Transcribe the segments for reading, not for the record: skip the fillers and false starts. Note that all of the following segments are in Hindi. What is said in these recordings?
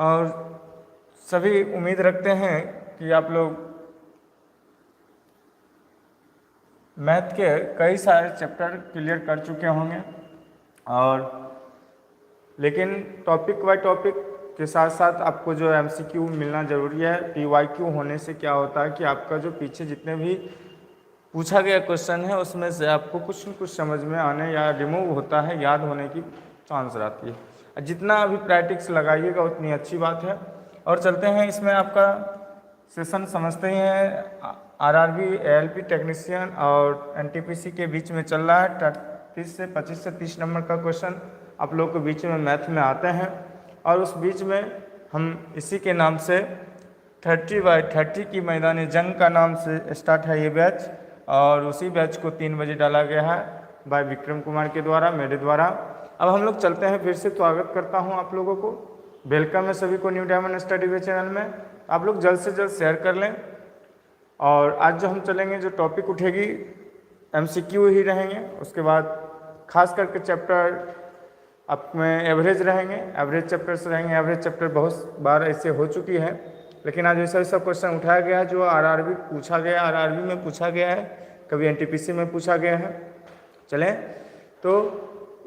और सभी उम्मीद रखते हैं कि आप लोग मैथ के कई सारे चैप्टर क्लियर कर चुके होंगे, और लेकिन टॉपिक बाय टॉपिक के साथ साथ आपको जो एमसीक्यू मिलना ज़रूरी है। पीवाईक्यू होने से क्या होता है कि आपका जो पीछे जितने भी पूछा गया क्वेश्चन है उसमें से आपको कुछ न कुछ समझ में आने या रिमूव होता है, याद होने की चांस रहती है। जितना अभी प्रैक्टिस लगाइएगा उतनी अच्छी बात है। और चलते हैं, इसमें आपका सेशन समझते ही हैं। आरआरबी, एएलपी टेक्नीशियन और एनटीपीसी के बीच में चल रहा है। 30 से 25 से 30 नंबर का क्वेश्चन आप लोग के बीच में मैथ में आते हैं, और उस बीच में हम इसी के नाम से 30x30 की मैदानी जंग का नाम से स्टार्ट है ये बैच, और उसी बैच को 3 बजे डाला गया है बाय विक्रम कुमार के द्वारा, मेरे द्वारा। अब हम लोग चलते हैं, फिर से स्वागत करता हूं आप लोगों को, वेलकम है सभी को न्यू डायमंड स्टडी वे चैनल में। आप लोग जल्द से जल्द शेयर कर लें। और आज जो हम चलेंगे, जो टॉपिक उठेगी एमसीक्यू ही रहेंगे, उसके बाद खास करके चैप्टर आप में एवरेज रहेंगे, एवरेज चैप्टर्स रहेंगे। एवरेज चैप्टर बहुत बार ऐसे हो चुकी है, लेकिन आज ऐसा ऐसा क्वेश्चन उठाया गया है जो आरआरबी पूछा गया, आरआरबी में पूछा गया है, कभी एनटीपीसी में पूछा गया है। चलें, तो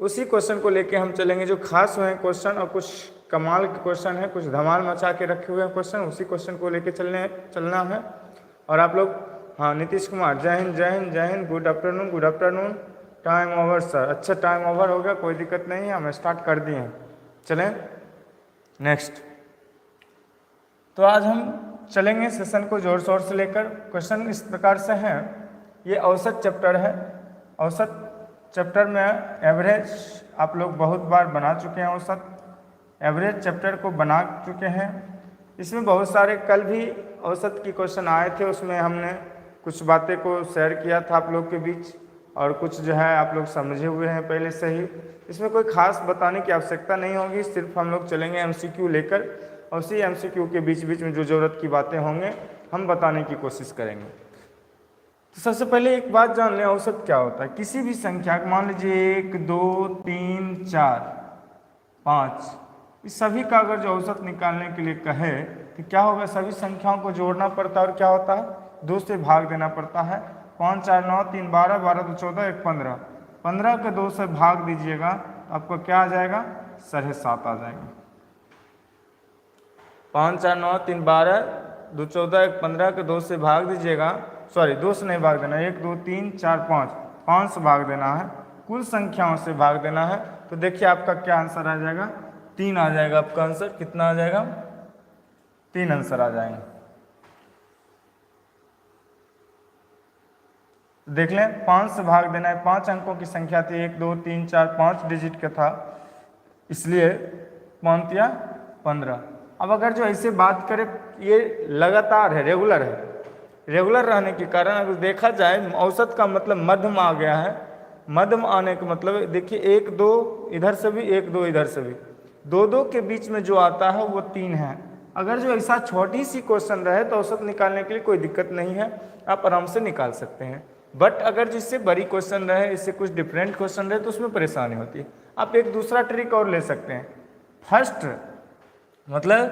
उसी क्वेश्चन को लेके हम चलेंगे जो खास हुए हैं क्वेश्चन, और कुछ कमाल के क्वेश्चन है, कुछ धमाल मचा के रखे हुए हैं क्वेश्चन, उसी क्वेश्चन को लेके चलना है। और आप लोग, हाँ नीतीश कुमार, जय हिंद जय हिंद जय Hind, good afternoon good afternoon. Time over sir, अच्छा टाइम ओवर हो गया, कोई दिक्कत नहीं है, हम स्टार्ट कर दिए हैं। चलें नेक्स्ट। तो आज हम चलेंगे सेशन को जोर शोर से लेकर। क्वेश्चन इस प्रकार से हैं, ये औसत चैप्टर है। औसत चैप्टर में एवरेज आप लोग बहुत बार बना चुके हैं, औसत एवरेज चैप्टर को बना चुके हैं। इसमें बहुत सारे कल भी औसत की क्वेश्चन आए थे, उसमें हमने कुछ बातें को शेयर किया था आप लोग के बीच, और कुछ जो है आप लोग समझे हुए हैं पहले से ही। इसमें कोई खास बताने की आवश्यकता नहीं होगी, सिर्फ हम लोग चलेंगे एमसीक्यू लेकर, और उसी एमसीक्यू के बीच बीच में जो ज़रूरत की बातें होंगे हम बताने की कोशिश करेंगे। तो सबसे पहले एक बात जान लें, औसत क्या होता है। किसी भी संख्या, मान लीजिए 1 2 3 4 5, इस सभी का अगर जो औसत निकालने के लिए कहे तो क्या होगा, सभी संख्याओं को जोड़ना पड़ता है, और क्या होता है, 2 से भाग देना पड़ता है। 5 4 9 3 12, 12 2 14, 1 15, 15 के 2 से भाग दीजिएगा तो आपको क्या आ जाएगा, 7.5 आ जाएगा। 5 4 9 3 12 2 14, 1 15 के 2 से भाग दीजिएगा, सॉरी 2 से नहीं भाग देना, 1 2 3 4 5, 5 से भाग देना है, कुल संख्याओं से भाग देना है। तो देखिए आपका क्या आंसर आ जाएगा, 3 आ जाएगा आपका आंसर। कितना आ जाएगा, 3 आंसर आ जाएंगे। देख लें, 5 से भाग देना है, 5 अंकों की संख्या थी, 1 2 3 4 5 डिजिट का था, इसलिए 5 या 15। अब अगर जो ऐसे बात करें, ये लगातार है, रेगुलर है, रेगुलर रहने के कारण अगर देखा जाए, औसत का मतलब मध्यम आ गया है। मध्यम आने का मतलब देखिए, 1 2 इधर से भी, 1 2 इधर से भी, 2 2 के बीच में जो आता है वो 3 है। अगर जो ऐसा छोटी सी क्वेश्चन रहे तो औसत निकालने के लिए कोई दिक्कत नहीं है, आप आराम से निकाल सकते हैं। बट अगर जिससे बड़ी क्वेश्चन रहे, इससे कुछ डिफरेंट क्वेश्चन रहे, तो उसमें परेशानी होती है। आप एक दूसरा ट्रिक और ले सकते हैं। फर्स्ट मतलब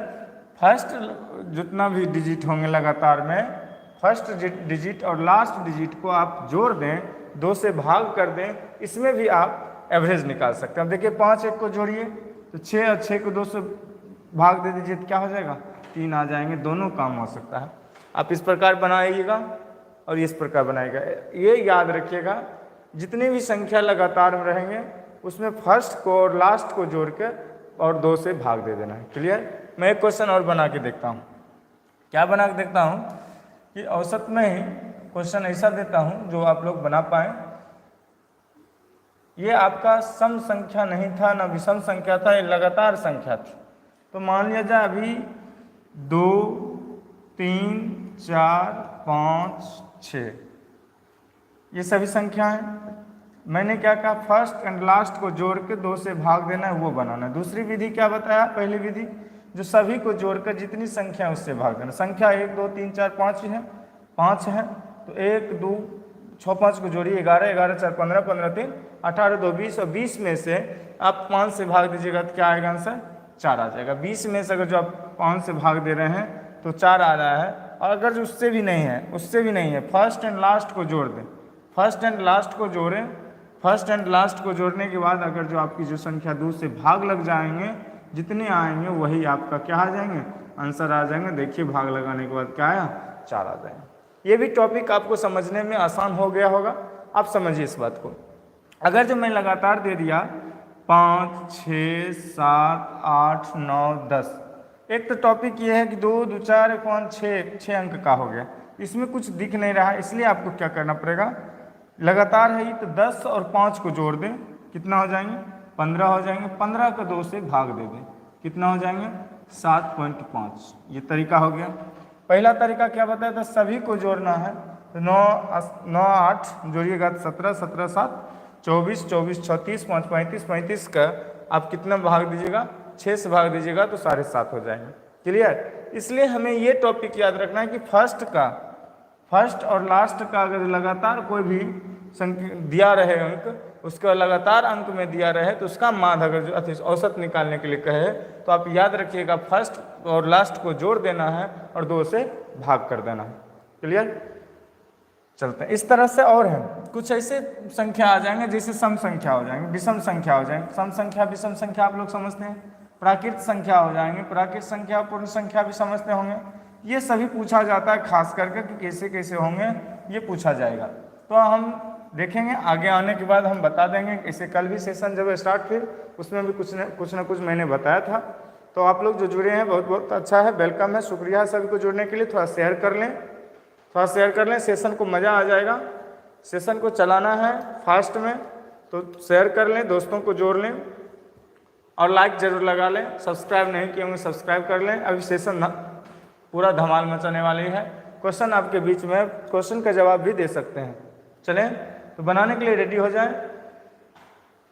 फर्स्ट जितना भी डिजिट होंगे लगातार में, फर्स्ट डिजिट और लास्ट डिजिट को आप जोड़ दें, 2 से भाग कर दें, इसमें भी आप एवरेज निकाल सकते हैं। अब देखिए 5 1 को जोड़िए तो 6, और 6 को 2 से भाग दे दीजिए तो क्या हो जाएगा, 3 आ जाएंगे। दोनों काम हो सकता है। आप इस प्रकार बनाइएगा और इस प्रकार बनाएगा। ये याद रखिएगा, जितनी भी संख्या लगातार में रहेंगे उसमें फर्स्ट को और लास्ट को जोड़ के और 2 से भाग दे देना है। क्लियर। मैं एक क्वेश्चन और बना के देखता हूँ। क्या बना के देखता हूँ कि औसत में ही क्वेश्चन ऐसा देता हूँ जो आप लोग बना पाएँ। ये आपका सम संख्या नहीं था ना विषम संख्या था, ये लगातार संख्या थी। तो मान लिया जाए अभी 2 3 4 5 6 ये सभी संख्या हैं। मैंने क्या कहा, फर्स्ट एंड लास्ट को जोड़ के 2 से भाग देना है, वो बनाना है। दूसरी विधि क्या बताया, पहली विधि जो सभी को जोड़कर जितनी संख्या है उससे भाग देना। संख्या 1 2 3 4 5 है, 5 है तो 1 2 6 5 को जोड़िए, 11 11 4 15 15 3 18 2 20, और 20 में से आप 5 से भाग दीजिएगा तो क्या आएगा आंसर, 4 आ जाएगा। 20 में से अगर जो आप 5 से भाग दे रहे हैं तो 4 आ रहा है। और अगर जो उससे भी नहीं है, उससे भी नहीं है, फर्स्ट एंड लास्ट को जोड़ दें, फर्स्ट एंड लास्ट को जोड़ें, फर्स्ट एंड लास्ट को जोड़ने के बाद अगर जो आपकी जो संख्या 2 से भाग लग जाएंगे, जितने आएंगे वही आपका क्या आ जाएंगे, आंसर आ जाएंगे। देखिए भाग लगाने के बाद क्या आया, 4 आ जाएंगे। ये भी टॉपिक आपको समझने में आसान हो गया होगा, आप समझिए इस बात को। अगर जो मैं लगातार दे दिया 5, 6, 7, 8, 9, 10, एक तो टॉपिक ये है कि 2, 2, 4, 5, 6 अंक का हो गया, इसमें कुछ दिख नहीं रहा है, इसलिए आपको क्या करना पड़ेगा, लगातार है ये तो 10 और 5 को जोड़ दें, कितना हो जाएंगे, 15 हो जाएंगे। 15 को 2 से भाग दे दें, कितना हो जाएंगे, 7.5। ये तरीका हो गया। पहला तरीका क्या बताया था, सभी को जोड़ना है, तो 9, 8 जोड़िएगा तो 17, 17, 7, 24, 24, 36, 5, 35, 35 का आप कितना भाग दीजिएगा, 6 से भाग दीजिएगा तो 7.5 हो जाएंगे। क्लियर। इसलिए हमें ये टॉपिक याद रखना है कि फर्स्ट और लास्ट का अगर लगातार कोई भी संख्या दिया रहे अंक, उसका लगातार अंक में दिया रहे तो उसका माध्य अगर जो औसत निकालने के लिए कहे तो आप याद रखिएगा फर्स्ट और लास्ट को जोड़ देना है और 2 से भाग कर देना है। क्लियर। चलते हैं इस तरह से। और है कुछ ऐसे संख्या आ जाएंगे जैसे सम संख्या हो जाएंगे, विषम संख्या हो जाएंगे। सम संख्या विषम संख्या आप लोग समझते हैं। प्राकृत संख्या हो जाएंगे, प्राकृत संख्या पूर्ण संख्या भी समझते होंगे। ये सभी पूछा जाता है, खास करके कि कैसे कैसे होंगे ये पूछा जाएगा। तो हम देखेंगे आगे आने के बाद हम बता देंगे। इसे कल भी सेशन जब स्टार्ट फिर उसमें भी कुछ न कुछ मैंने बताया था। तो आप लोग जो जुड़े हैं बहुत बहुत अच्छा है, वेलकम है, शुक्रिया सभी को जुड़ने के लिए। थोड़ा शेयर कर लें, सेशन को मज़ा आ जाएगा। सेशन को चलाना है फास्ट में, तो शेयर कर लें, दोस्तों को जोड़ लें और लाइक ज़रूर लगा लें। सब्सक्राइब नहीं किए होंगे सब्सक्राइब कर लें। अभी सेशन पूरा धमाल मचाने वाली है। क्वेश्चन आपके बीच में, क्वेश्चन का जवाब भी दे सकते हैं। चलें तो बनाने के लिए रेडी हो जाएं।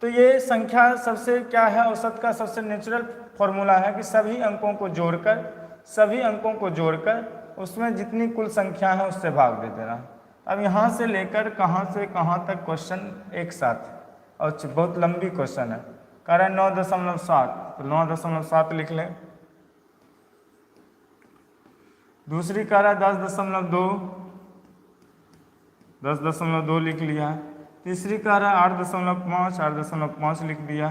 तो ये संख्या सबसे क्या है, औसत का सबसे नेचुरल फॉर्मूला है कि सभी अंकों को जोड़कर उसमें जितनी कुल संख्या है उससे भाग दे देना। अब यहाँ से लेकर कहाँ से कहाँ तक क्वेश्चन एक साथ, और बहुत लंबी क्वेश्चन है। कारण 9.7, तो 9.7 लिख लें। दूसरी कह रहा है 10.2 लिख लिया। तीसरी कह रहा है 8.5, 8.5 लिख दिया।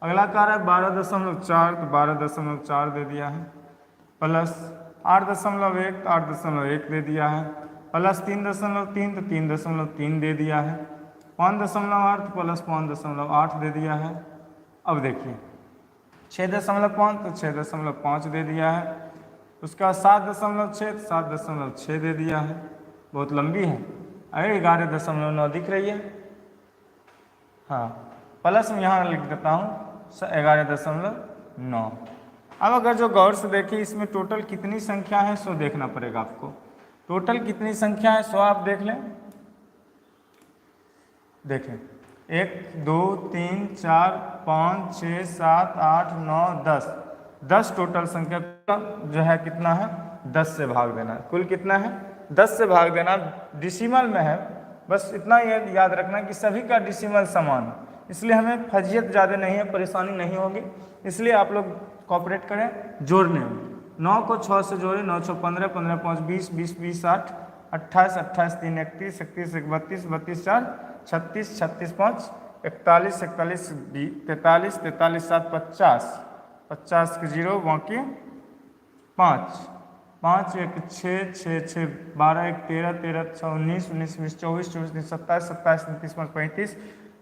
अगला कह रहा है 12.4, तो 12.4 दे दिया है। प्लस 8.1, तो 8.1 दे दिया है। प्लस 3.3, तो 3.3 दे दिया है। 5.8 प्लस 5.8 दे दिया है। अब देखिए 6.5, तो 6.5 दे दिया है। उसका 7.6, 7.6 दे दिया है। बहुत लंबी है। अरे 11.9 दिख रही है। हाँ, प्लस में यहाँ लिख देता हूँ 11.9। अब अगर जो गौर से देखिए इसमें टोटल कितनी संख्या है सो देखना पड़ेगा आपको। टोटल कितनी संख्या है सो आप देख लें। देखें 1, 2, 3, 4, 5, 6, 7, 8, 9, 10 टोटल संख्या जो है कितना है, 10 से भाग देना। कुल कितना है, 10 से भाग देना। डिसिमल में है, बस इतना याद रखना कि सभी का डिसिमल समान है, इसलिए हमें फजियत ज़्यादा नहीं है, परेशानी नहीं होगी। इसलिए आप लोग कोऑपरेट करें जोड़ने में। 9 को 6 से जोड़े, 9 6 15, 15 5 20, 20 20 60, 28 28 3 31, 31 1 32, 32 4 36, 36 5 41, 41 43, 43 7 50, 50 के 0 बाकी 5, 5 1 6 6 6 12 1 13 13 6 19 19 20 24 24 27 27 29 5 35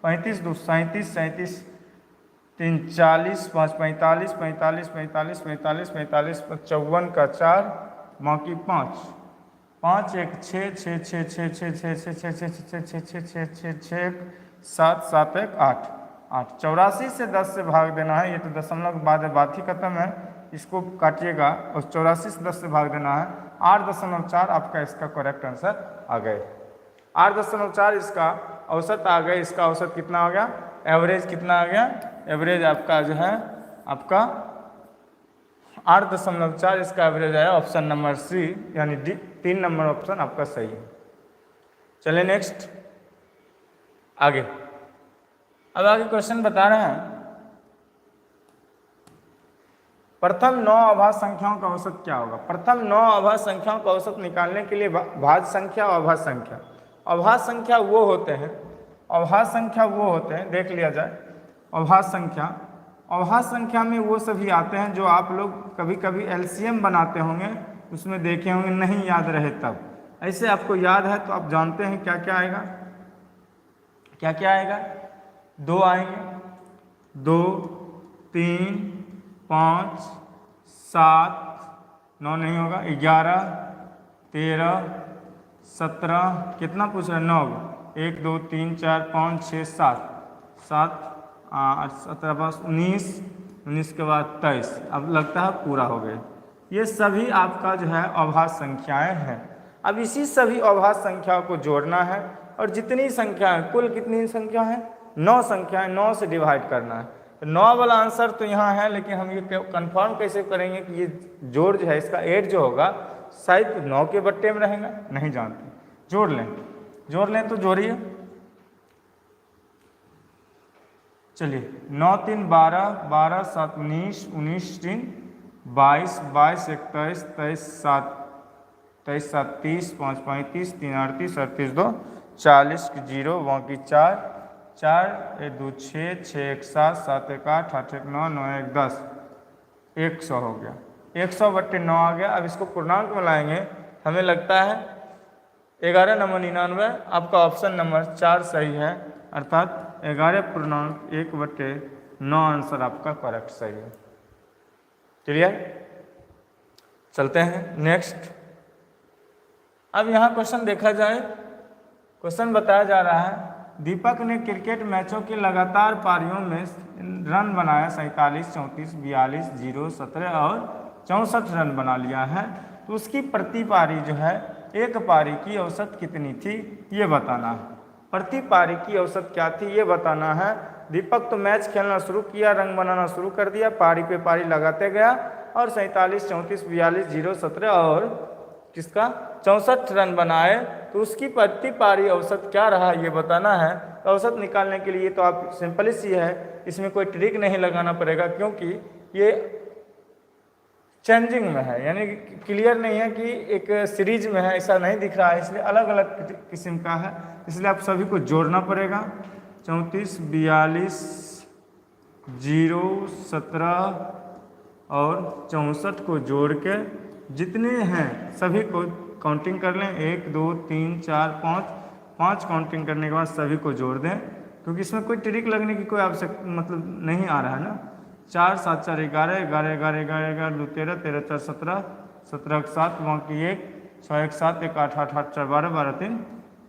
35 2 37 37 3 40 5 45 45 45 45 45 54 का 4 बाकी 5, 5 1 6 6 6 6 6 6 6 6 6 6 6 6 6 7 7 1 8 8। 84 से 10 से भाग देना है। ये तो दशमलव के बाद बात ही खत्म है, इसको काटिएगा और 84 से 10 से भाग देना है। 8.4 आपका इसका करेक्ट आंसर आ गए। 8.4 इसका औसत आ गए। इसका औसत कितना आ गया, एवरेज कितना आ गया, एवरेज आपका जो है आपका 8.4 इसका एवरेज आया। ऑप्शन नंबर सी यानी डी, 3 नंबर ऑप्शन आपका सही है। चलिए नेक्स्ट आगे। अब आगे क्वेश्चन बता रहे हैं प्रथम 9 अभाज्य संख्याओं का औसत क्या होगा? प्रथम 9 अभाज्य संख्याओं का औसत निकालने के लिए भाज्य संख्या और अभाज्य संख्या, अभाज्य संख्या वो होते हैं, अभाज्य संख्या वो होते हैं, देख लिया जाए। अभाज्य संख्या, अभाज्य संख्या में वो सभी आते हैं जो आप लोग कभी कभी एलसीएम बनाते होंगे, उसमें देखे होंगे, नहीं याद रहे तब। ऐसे आपको याद है तो आप जानते हैं क्या क्या आएगा, क्या क्या आएगा। 2 आएंगे, 2, 3, 5, 7, 9 नहीं होगा, 11, 13, 17, कितना पूछ रहे हैं? 9, 1, 2, 3, 4, 5, 6, 7, 7, 8, 17, 19, 19 के बाद 23। अब लगता है पूरा हो गया। ये सभी आपका जो है अभाज्य संख्याएं हैं। अब इसी सभी अभाज्य संख्याओं को जोड़ना है और जितनी संख्याएं, कुल कितनी संख्या है? 9 संख्याएं, 9 से डिवाइड करना है। तो 9 वाला आंसर तो यहाँ है, लेकिन हम ये कंफर्म कैसे करेंगे कि ये जोड़ जो है, इसका ऐड जो होगा शायद 9 के बट्टे में रहेगा? नहीं जानते। जोड़ लें, जोड़ लें तो जोड़िए। चलिए, 9 3 12, 12 7 19, 19 3 22, 22 21, 23 7, 23 7 30, 5 35, 3 38, 38 2 40, 0 बाकी 4, 4 1 2 6, 6 1 7, 7 1 8, 8 1 9, 9 1 10, 100 हो गया। 100 बट्टे 9 आ गया। अब इसको पूर्णांक में लाएंगे, हमें लगता है 11 नंबर 99, आपका ऑप्शन नंबर 4 सही है, अर्थात 11.1/9 आंसर आपका करेक्ट सही है। क्लियर? चलते हैं नेक्स्ट। अब यहाँ क्वेश्चन देखा जाए, क्वेश्चन बताया जा रहा है, दीपक ने क्रिकेट मैचों की लगातार पारियों में रन बनाया 47, 34, 42, 0, 17 और 64 रन बना लिया है, तो उसकी प्रति पारी जो है, एक पारी की औसत कितनी थी ये बताना है। प्रति पारी की औसत क्या थी ये बताना है। दीपक तो मैच खेलना शुरू किया, रंग बनाना शुरू कर दिया, पारी पे पारी लगाते गया और 47, 34, 42, 0, 17 और किसका 64 रन बनाए, तो उसकी प्रति पारी औसत क्या रहा ये बताना है। तो औसत निकालने के लिए तो आप सिंपल सी है, इसमें कोई ट्रिक नहीं लगाना पड़ेगा, क्योंकि ये चेंजिंग में है, यानी क्लियर नहीं है कि एक सीरीज में है, ऐसा नहीं दिख रहा है, इसलिए अलग अलग किस्म का है, इसलिए आप सभी को जोड़ना पड़ेगा। 34, 42, 0, 17 और 64 को जोड़ के जितने हैं सभी को काउंटिंग कर लें, 1 2 3 4 5, 5 काउंटिंग करने के बाद सभी को जोड़ दें, क्योंकि इसमें कोई ट्रिक लगने की कोई आवश्यकता मतलब नहीं आ रहा है ना। 4 7 4 11, 11 11 11 11 2 13, 13 4 17, 17 7 बाकी 1, 6 1 7 1 8 8 8 4 12 12 3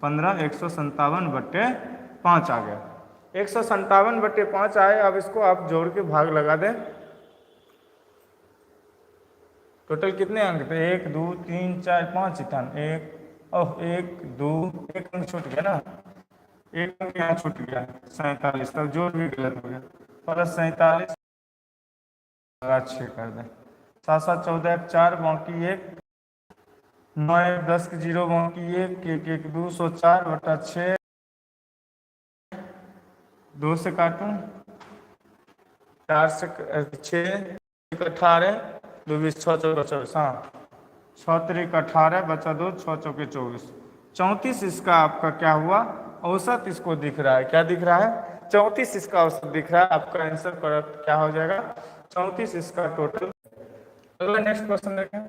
15, 157/5 आ गया। 157/5 आए। अब इसको आप जोड़ के भाग लगा दें। टोटल कितने अंक थे? 1 2 3 4 5 था। 1 2 एक अंक छूट गया ना, एक अंक यहाँ छूट गया, 47, तब जोड़ भी गलत हो गया, प्लस 47 6 कर दें, 7 7 14 1 4 बाकी 1, 9 1 10 0 बाकी 1 1 1 2 104/6, 2 से काटूं, 4 से 6 18, 2 20 6 4 24, हाँ 6 3 18 बचा 2, 6 4 24, 34 इसका आपका क्या हुआ औसत, इसको दिख रहा है, क्या दिख रहा है? 34 इसका औसत दिख रहा है। आपका आंसर करेक्ट क्या हो जाएगा? 34 इसका टोटल। अगला नेक्स्ट क्वेश्चन देखें।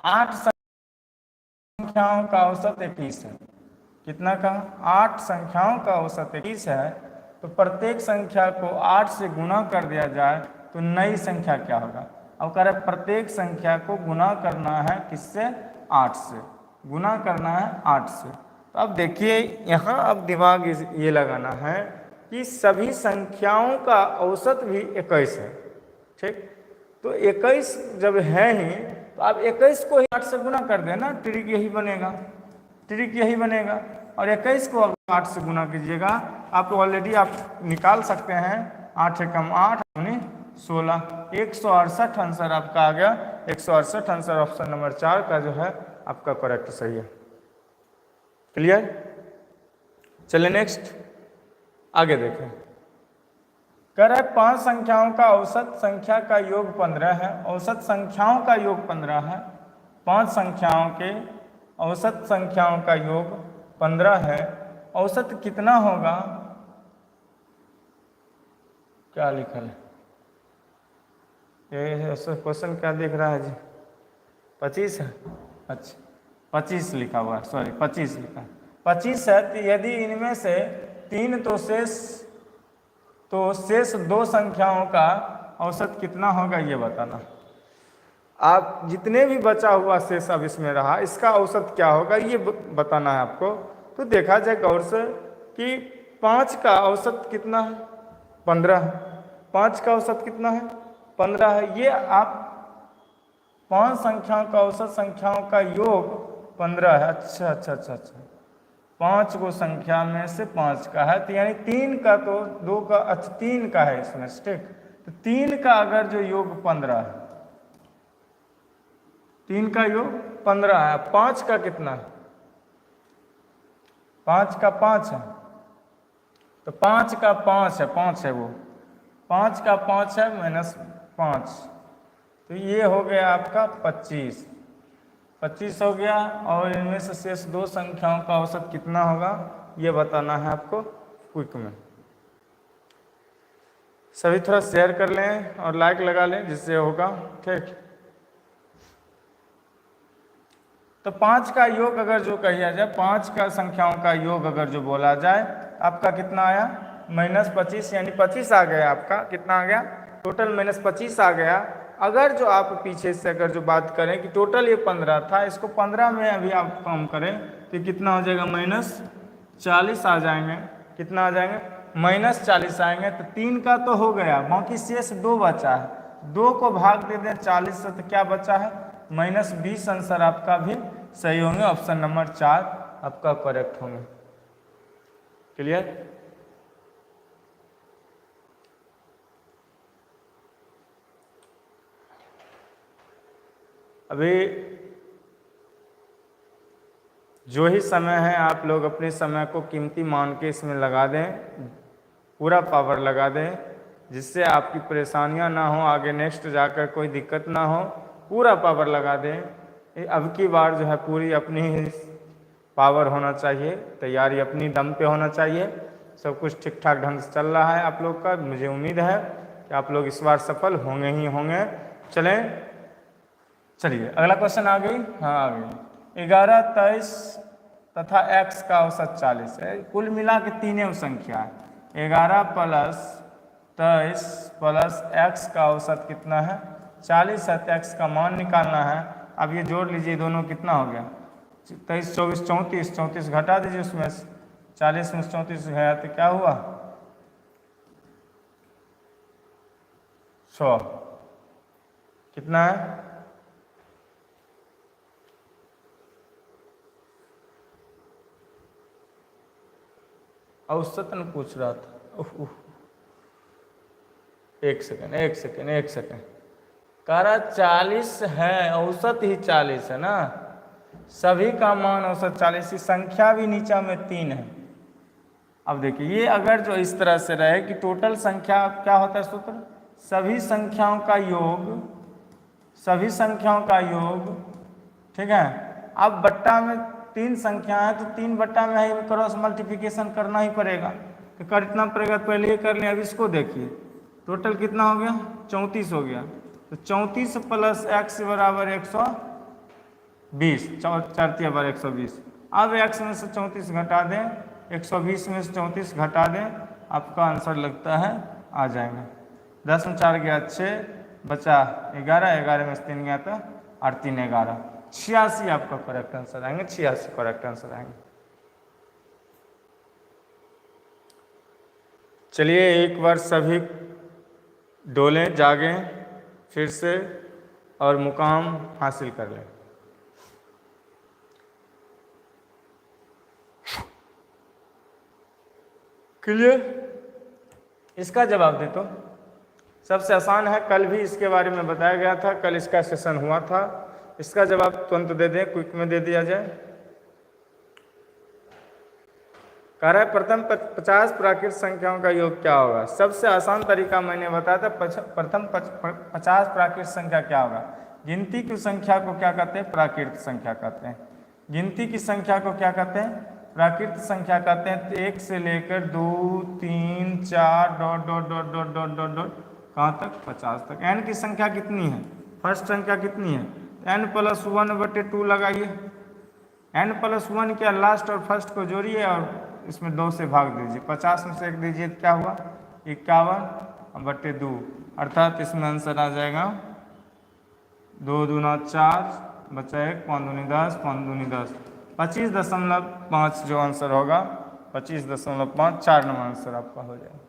8 संख्याओं का औसत 21 है। कितना का? 8 संख्याओं का औसत 21 है, तो प्रत्येक संख्या को 8 से गुना कर दिया जाए तो नई संख्या क्या होगा? अब कह रहे प्रत्येक संख्या को गुना करना है किससे? 8 से। गुना करना है 8 से। तो अब देखिए यहाँ अब दिमाग ये लगाना है कि सभी संख्याओं का औसत भी 21 है, ठीक? तो 21 जब है ही, तो आप 21 को ही 8 से गुना कर देना, ट्रिक यही बनेगा, ट्रिक यही बनेगा। और 21 को अब 8 से गुना कीजिएगा, आप ऑलरेडी आप निकाल सकते हैं, 8 से कम 8 यानी 16, 168 आंसर आपका आ गया। 168 आंसर ऑप्शन नंबर 4 का जो है आपका करेक्ट सही है। क्लियर? चलिए नेक्स्ट आगे देखें। कह रहा है 5 संख्याओं का औसत संख्या का योग 15 है। औसत संख्याओं का योग 15 है। 5 संख्याओं के औसत संख्याओं का योग 15 है। औसत कितना होगा? क्या लिखल है ये क्वेश्चन? क्या दिख रहा है जी? 25 है। अच्छा 25 लिखा हुआ है, सॉरी 25 लिखा है। 25 है। तो यदि इनमें से 3 तो शेष 2 संख्याओं का औसत कितना होगा ये बताना। आप जितने भी बचा हुआ शेष अब इसमें रहा, इसका औसत क्या होगा ये बताना है आपको। तो देखा जाए गौर से कि 5 का औसत कितना है? 15 है। 5 का औसत कितना है? 15 है। ये आप 5 संख्याओं का औसत संख्याओं का योग 15 है। अच्छा अच्छा अच्छा अच्छा, 5 को संख्या में से 5 का है, तो यानी 3 का, तो 2 का, अच्छा 3 का है इसमें, ठीक। तो 3 का अगर जो योग 15 है, 3 का योग 15 है, 5 का कितना है? 5 का 5 है, तो 5 का 5 है, 5 है वो, 5 का 5 है माइनस 5, तो ये हो गया आपका 25। 25 हो गया। और इनमें से शेष 2 संख्याओं का औसत कितना होगा ये बताना है आपको क्विक में। सभी थोड़ा शेयर कर लें और लाइक लगा लें जिससे होगा, ठीक। तो 5 का योग अगर जो कहिया जाए, 5 का संख्याओं का योग अगर जो बोला जाए, आपका कितना आया? -25, यानी 25 आ गया आपका। कितना आ गया? टोटल -25 आ गया। अगर जो आप पीछे से अगर जो बात करें कि टोटल ये 15 था, इसको 15 में अभी आप कम करें तो कितना हो जाएगा? -40 आ जाएंगे। कितना आ जाएंगे? -40 आएंगे। तो 3 का तो हो गया, बाकी शेष 2 बचा है। 2 को भाग दे दें 40 से तो क्या बचा है? -20। आंसर आपका भी सही होंगे। ऑप्शन नंबर 4 आपका करेक्ट होंगे। क्लियर? अभी जो ही समय है आप लोग अपने समय को कीमती मान के इसमें लगा दें, पूरा पावर लगा दें, जिससे आपकी परेशानियां ना हो, आगे नेक्स्ट जाकर कोई दिक्कत ना हो। पूरा पावर लगा दें। अब की बार जो है पूरी अपनी ही पावर होना चाहिए, तैयारी अपनी दम पे होना चाहिए। सब कुछ ठीक ठाक ढंग से चल रहा है आप लोग का। मुझे उम्मीद है कि आप लोग इस बार सफल होंगे ही होंगे। चलिए अगला क्वेश्चन आ गई। हाँ आ गई। 11, 23 तथा x का औसत 40 है। कुल मिला के तीनों संख्या है। 11 + 23 + x का औसत कितना है? 40 है। तो x का मान निकालना है। अब ये जोड़ लीजिए दोनों, कितना हो गया? 23, 24, 34, 34 घटा दीजिए उसमें से। 40 में 34 गया तो क्या हुआ? 100। कितना है? औसतन पूछ रहा था। एक सेकेंड। कह रहा 40 है, औसत ही 40 है ना। सभी का मान औसत 40 की, संख्या भी नीचा में 3 है। अब देखिए ये अगर जो इस तरह से रहे कि टोटल संख्या क्या होता है सूत्र? सभी संख्याओं का योग, ठीक है। अब बट्टा में 3 संख्या है तो 3 बट्टा में है, क्रॉस मल्टीप्लिकेशन करना ही पड़ेगा। तो करना पड़ेगा, पहले ये कर लें। अब इसको देखिए टोटल कितना हो गया? 34 हो गया। तो 34 + x बराबर 120, 4 × 120। अब x में से 34 घटा दें, 120 में से 34 घटा दें, आपका आंसर लगता है आ जाएगा। 10 में 4 गया 6, बचा 11, 11 में से 3 गया था 8, 3 11, 86 आपका करेक्ट आंसर आएंगे। 86 करेक्ट आंसर आएंगे। चलिए एक बार सभी डोलें, जागें फिर से और मुकाम हासिल कर लें। क्लियर? इसका जवाब दे तो सबसे आसान है। कल भी इसके बारे में बताया गया था, कल इसका सेशन हुआ था। इसका जवाब तुरंत दे दें, क्विक में दे दिया जाए। कह रहा है प्रथम 50 प्राकृत संख्याओं का योग क्या होगा। सबसे आसान तरीका मैंने बताया था, प्रथम 50 प्राकृत संख्या क्या होगा। गिनती की संख्या को क्या कहते हैं, प्राकृत संख्या कहते हैं। गिनती की संख्या को क्या कहते हैं, प्राकृत संख्या कहते हैं। तो 1 से लेकर 2 3 4 dot dot dot dot dot dot dot कहाँ तक, 50 तक। n की संख्या कितनी है, फर्स्ट संख्या कितनी है, n+1/2 लगाइए। n+1 क्या, लास्ट और फर्स्ट को जोड़िए और इसमें 2 से भाग दीजिए। 50 में से 1 दीजिए तो क्या हुआ, 51/2, अर्थात इसमें आंसर आ जाएगा 2 दूना 4, बचा 1, 5 दूनी 10, 5 दूनी 10, 25.5 जो आंसर होगा, 25.5, 4 नंबर आंसर आपका हो जाएगा।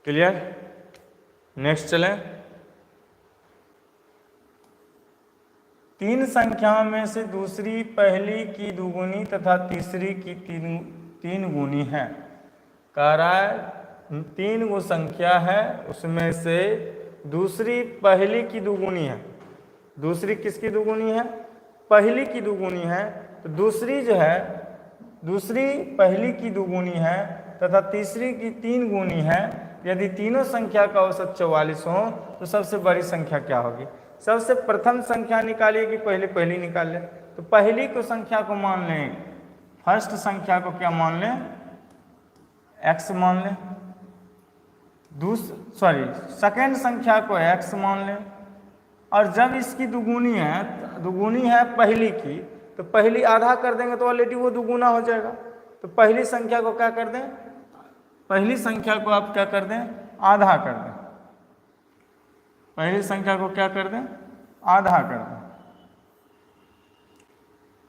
क्लियर। नेक्स्ट चलें। 3 संख्याओं में से दूसरी पहली की दुगुनी तथा तीसरी की तीन गुनी है। कह रहा है 3 गो संख्या है, उसमें से दूसरी पहली की दुगुनी है। दूसरी किसकी दुगुनी है, पहली की दुगुनी है। तो दूसरी जो है, दूसरी पहली की दुगुनी है तथा तीसरी की 3 गुनी है। यदि तीनों संख्या का औसत 44 हो तो सबसे बड़ी संख्या क्या होगी। सबसे प्रथम संख्या निकालिए कि पहले पहली निकाल लें। तो पहली को संख्या को मान लें, फर्स्ट संख्या को क्या मान लें, x मान लें। सेकेंड संख्या को x मान लें। और जब इसकी दुगुनी है पहली की, तो पहली आधा कर देंगे तो ऑलरेडी वो दुगुना हो जाएगा। तो पहली संख्या को क्या कर दें, पहली संख्या को आप क्या कर दें, आधा कर दें। पहली संख्या को क्या कर दें, आधा कर दें।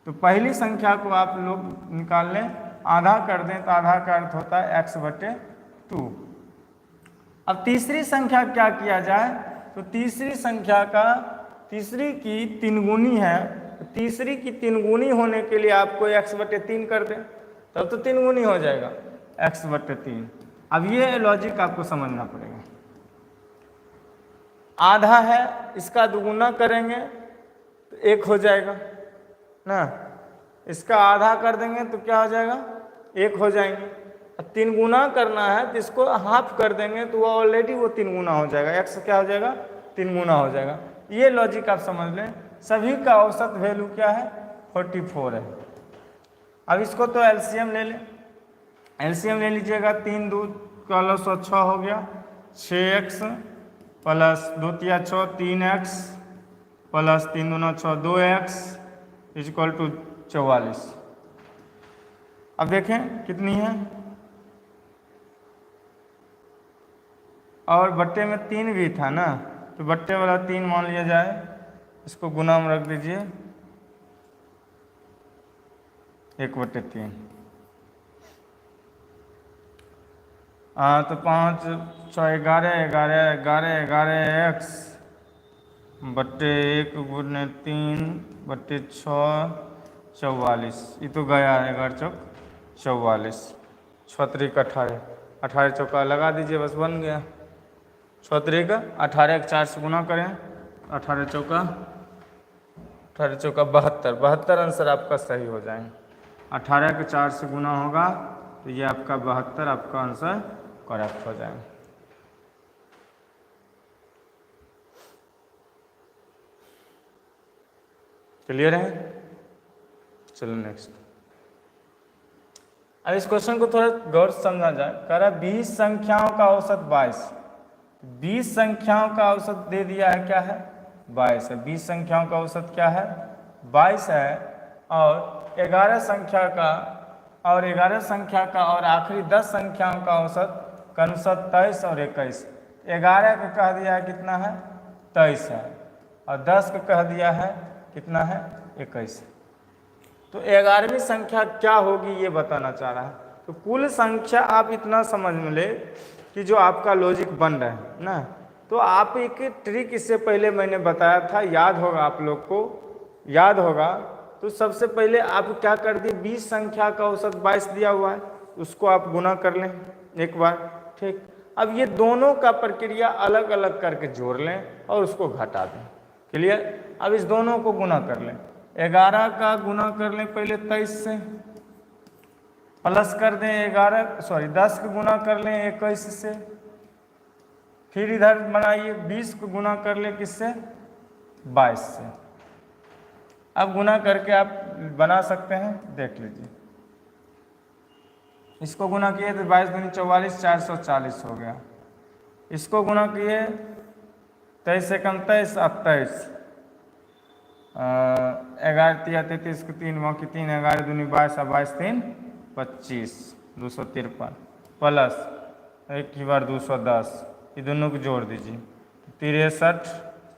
तो पहली संख्या को आप लोग निकाल लें, आधा कर दें तो आधा का अर्थ होता है x/2। अब तीसरी संख्या क्या किया जाए, तो तीसरी संख्या का, तीसरी की 3 गुनी है। तो तीसरी की 3 गुनी होने के लिए आपको x/3 कर दें, तब तो 3 गुनी हो जाएगा, x/3। अब ये लॉजिक आपको समझना पड़ेगा। आधा है, इसका दुगुना करेंगे तो 1 हो जाएगा ना, इसका आधा कर देंगे तो क्या हो जाएगा, 1 हो जाएंगे। 3 गुना करना है तो इसको हाफ कर देंगे तो वो ऑलरेडी वो 3 गुना हो जाएगा, x क्या हो जाएगा, 3 गुना हो जाएगा। ये लॉजिक आप समझ लें। सभी का औसत वैल्यू क्या है, 44 है। अब इसको तो एलसीएम ले लें, एलसीएम ले लीजिएगा। 3 दूध का 6 हो गया, 6x प्लस 2 तिया 6, 3x प्लस 3 दूना 6, 2x इक्वल टू 44। अब देखें कितनी है, और बट्टे में 3 भी था ना, तो बट्टे वाला 3 मान लिया जाए, इसको गुना में रख दीजिए, 1/3। तो 5 6 11 11 11 11x बट्टे 1 गुने 3/6 44। ये तो गया है, 11 चौक 44, 6 त्रिक 18, 18 चौका लगा दीजिए, बस बन गया। 6 त्रिक 18 4 से गुना करें, 18 चौका 72, 72 आंसर आपका सही हो जाएंगे। 18 के 4 से गुना होगा तो ये आपका 72 आपका आंसर करेक्ट हो जाएगा। क्लियर है। चलो नेक्स्ट। अब इस क्वेश्चन को थोड़ा गौर से समझा जाए। कह रहा है 20 संख्याओं का औसत 22। 20 संख्याओं का औसत दे दिया है, क्या है, 22 है। 20 संख्याओं का औसत क्या है, 22 है। और 11 संख्या का और आखिरी 10 संख्याओं का औसत क्रमशः 23 और 21। 11 का कह दिया है कितना है, 23 है, और 10 का कह दिया है कितना है, 21। तो 11वीं संख्या क्या होगी ये बताना चाह रहा है। तो कुल संख्या आप इतना समझ में ले कि जो आपका लॉजिक बन रहा है ना, तो आप एक ट्रिक इससे पहले मैंने बताया था, याद होगा आप लोग को, याद होगा। तो सबसे पहले आप क्या कर दिए, 20 संख्या का औसत 22 दिया हुआ है, उसको आप गुना कर लें एक बार, ठीक। अब ये दोनों का प्रक्रिया अलग अलग करके जोड़ लें और उसको घटा दें। क्लियर। अब इस दोनों को गुना कर लें। 11 का गुना कर लें पहले 23 से, प्लस कर दें 10 का गुना कर लें 21 से, फिर इधर बनाइए 20 को गुना कर लें किससे, 22 से। अब गुना करके आप बना सकते हैं, देख लीजिए। इसको गुना किए तो 22 दूनी 44, 440 हो गया। इसको गुना किए 23 से कम 23, अब 23, 11 तिया 33 को 3 वहाँ की 3, 11 दूनी 22, 22 3 25, 253 प्लस 1 की बार 210, ये दोनों को जोड़ दीजिए 63,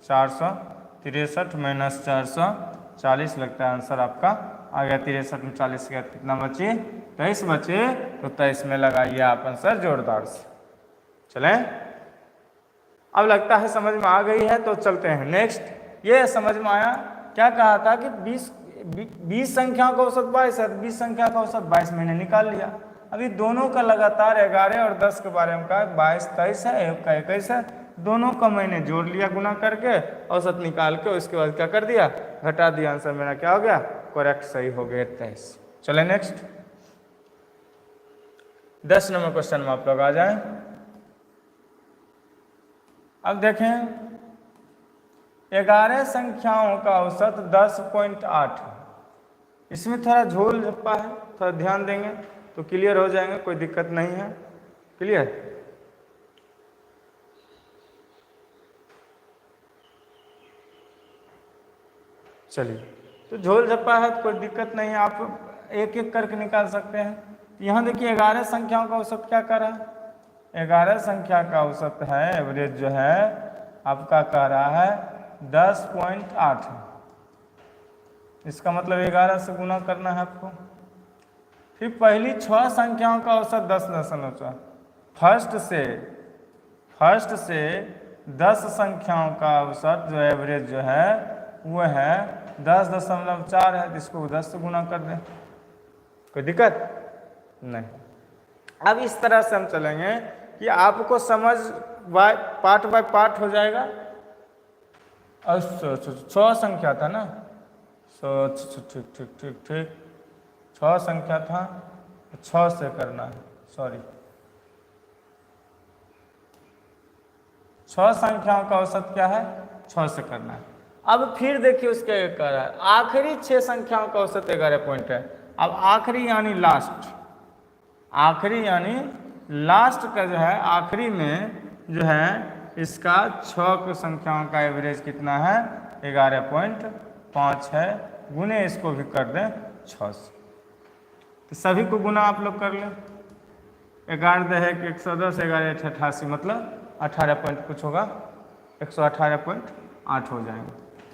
463 माइनस 440 लगता है आंसर आपका आ गया। 63 में 40 गया, कितना बचे, 23 बचे, तो 23 में लगाइए आप आंसर जोरदार से। चलें, अब लगता है समझ में आ गई है, तो चलते हैं नेक्स्ट। ये समझ में आया, क्या कहा था कि 20 संख्याओं का औसत 22 है, 20 संख्या का औसत 22 मैंने निकाल लिया। अभी दोनों का लगातार 11 और 10 के बारे में कहा, 22 23 है, एक का 21 है, दोनों का मैंने जोड़ लिया गुना करके, औसत निकाल के, उसके बाद क्या कर दिया, घटा दिया, आंसर मेरा क्या हो गया, करेक्ट सही हो गया 23। चले नेक्स्ट 10 नंबर क्वेश्चन में आप लोग आ जाएं। अब देखें 11 संख्याओं का औसत 10.8 है। इसमें थोड़ा झोल झप्पा है, थोड़ा ध्यान देंगे तो क्लियर हो जाएंगे, कोई दिक्कत नहीं है। क्लियर, चलिए, तो झोल झप्पा है तो कोई दिक्कत नहीं है, आप एक एक करके निकाल सकते हैं। यहाँ देखिए 11 संख्याओं का औसत क्या कर रहा है, 11 संख्या का औसत है, एवरेज जो है आपका कह रहा है 10.8 है। इसका मतलब 11 से गुना करना है आपको। फिर पहली 6 संख्याओं का औसत 10.4, फर्स्ट से 10 संख्याओं का औसत जो एवरेज जो है वो है 10.4 है, इसको 10 से गुना कर दें, कोई दिक्कत नहीं। अब इस तरह से हम चलेंगे कि आपको समझ पार्ट बाय पार्ट हो जाएगा। और 6 संख्या था ना, ठीक ठीक ठीक ठीक 6 संख्या था, 6 से करना है, सॉरी 6 संख्याओं का औसत क्या है, 6 से करना है। अब फिर देखिए उसके कह रहा है आखिरी 6 संख्याओं का औसत 11 पॉइंट है। अब आखिरी यानी लास्ट, आखिरी यानी लास्ट का जो है, आखिरी में जो है इसका 6 संख्याओं का एवरेज कितना है, 11.5 है। गुने इसको भी कर दें 6 से, तो सभी को गुना आप लोग कर लें। 11 है कि 110, 11 88, मतलब 18 पॉइंट कुछ होगा, 118.8 हो जाएंगे।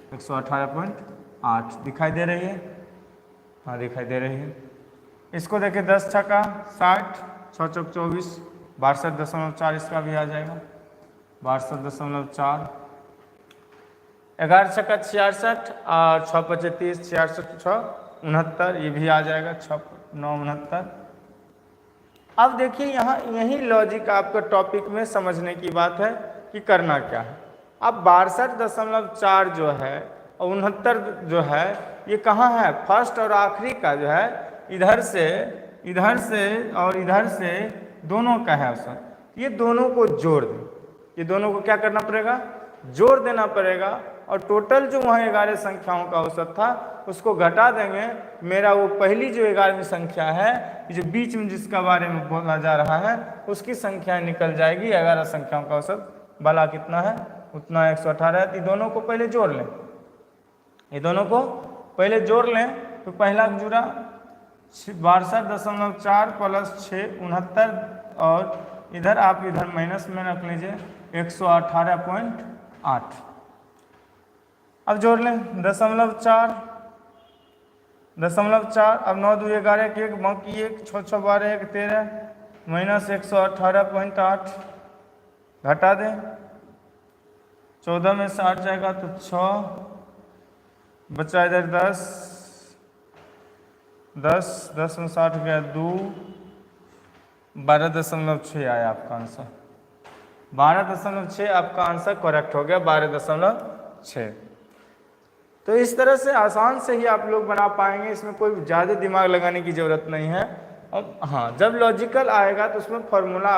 118.8 दिखाई दे रही है, हाँ दिखाई दे रही है। इसको देखिए 10 छक्का 60, 6 चौक 24, 62.4 इसका भी आ जाएगा, 62.4। 11 छक्का 66 और 6 पचे 30, 66 6 69, ये भी आ जाएगा, 6 9 69। अब देखिए यहाँ यही लॉजिक आपका टॉपिक में समझने की बात है कि करना क्या है। अब 62.4 जो है और 69 जो है, ये कहाँ है, फर्स्ट और आखिरी का जो है, इधर से और इधर से दोनों का है औसत। ये दोनों को जोड़ दें, ये दोनों को क्या करना पड़ेगा, जोड़ देना पड़ेगा, और टोटल जो वहाँ 11 संख्याओं का औसत था उसको घटा देंगे। मेरा वो पहली जो 11वीं संख्या है, जो बीच में जिसका बारे में बोला जा रहा है, उसकी संख्या निकल जाएगी। 11 संख्याओं का औसत वाला कितना है, उतना 118 है। ये दोनों को पहले जोड़ लें, ये दोनों को पहले जोड़ लें, तो पहला जुड़ा 62.4 प्लस 6 69, और इधर आप इधर माइनस में रख लीजिए 118.8। अब जोड़ लें 0.4, अब 9 2 11 1 बाकी 1 6 6 12 1 13 माइनस 118.8 घटा दें, 14 में 60 जाएगा तो 6 बचा, इधर 10 में 60 गया 2, 12.6 आया आपका आंसर। 12.6 आपका आंसर करेक्ट हो गया, 12.6। तो इस तरह से आसान से ही आप लोग बना पाएंगे, इसमें कोई ज़्यादा दिमाग लगाने की ज़रूरत नहीं है। अब हाँ, जब लॉजिकल आएगा तो उसमें फॉर्मूला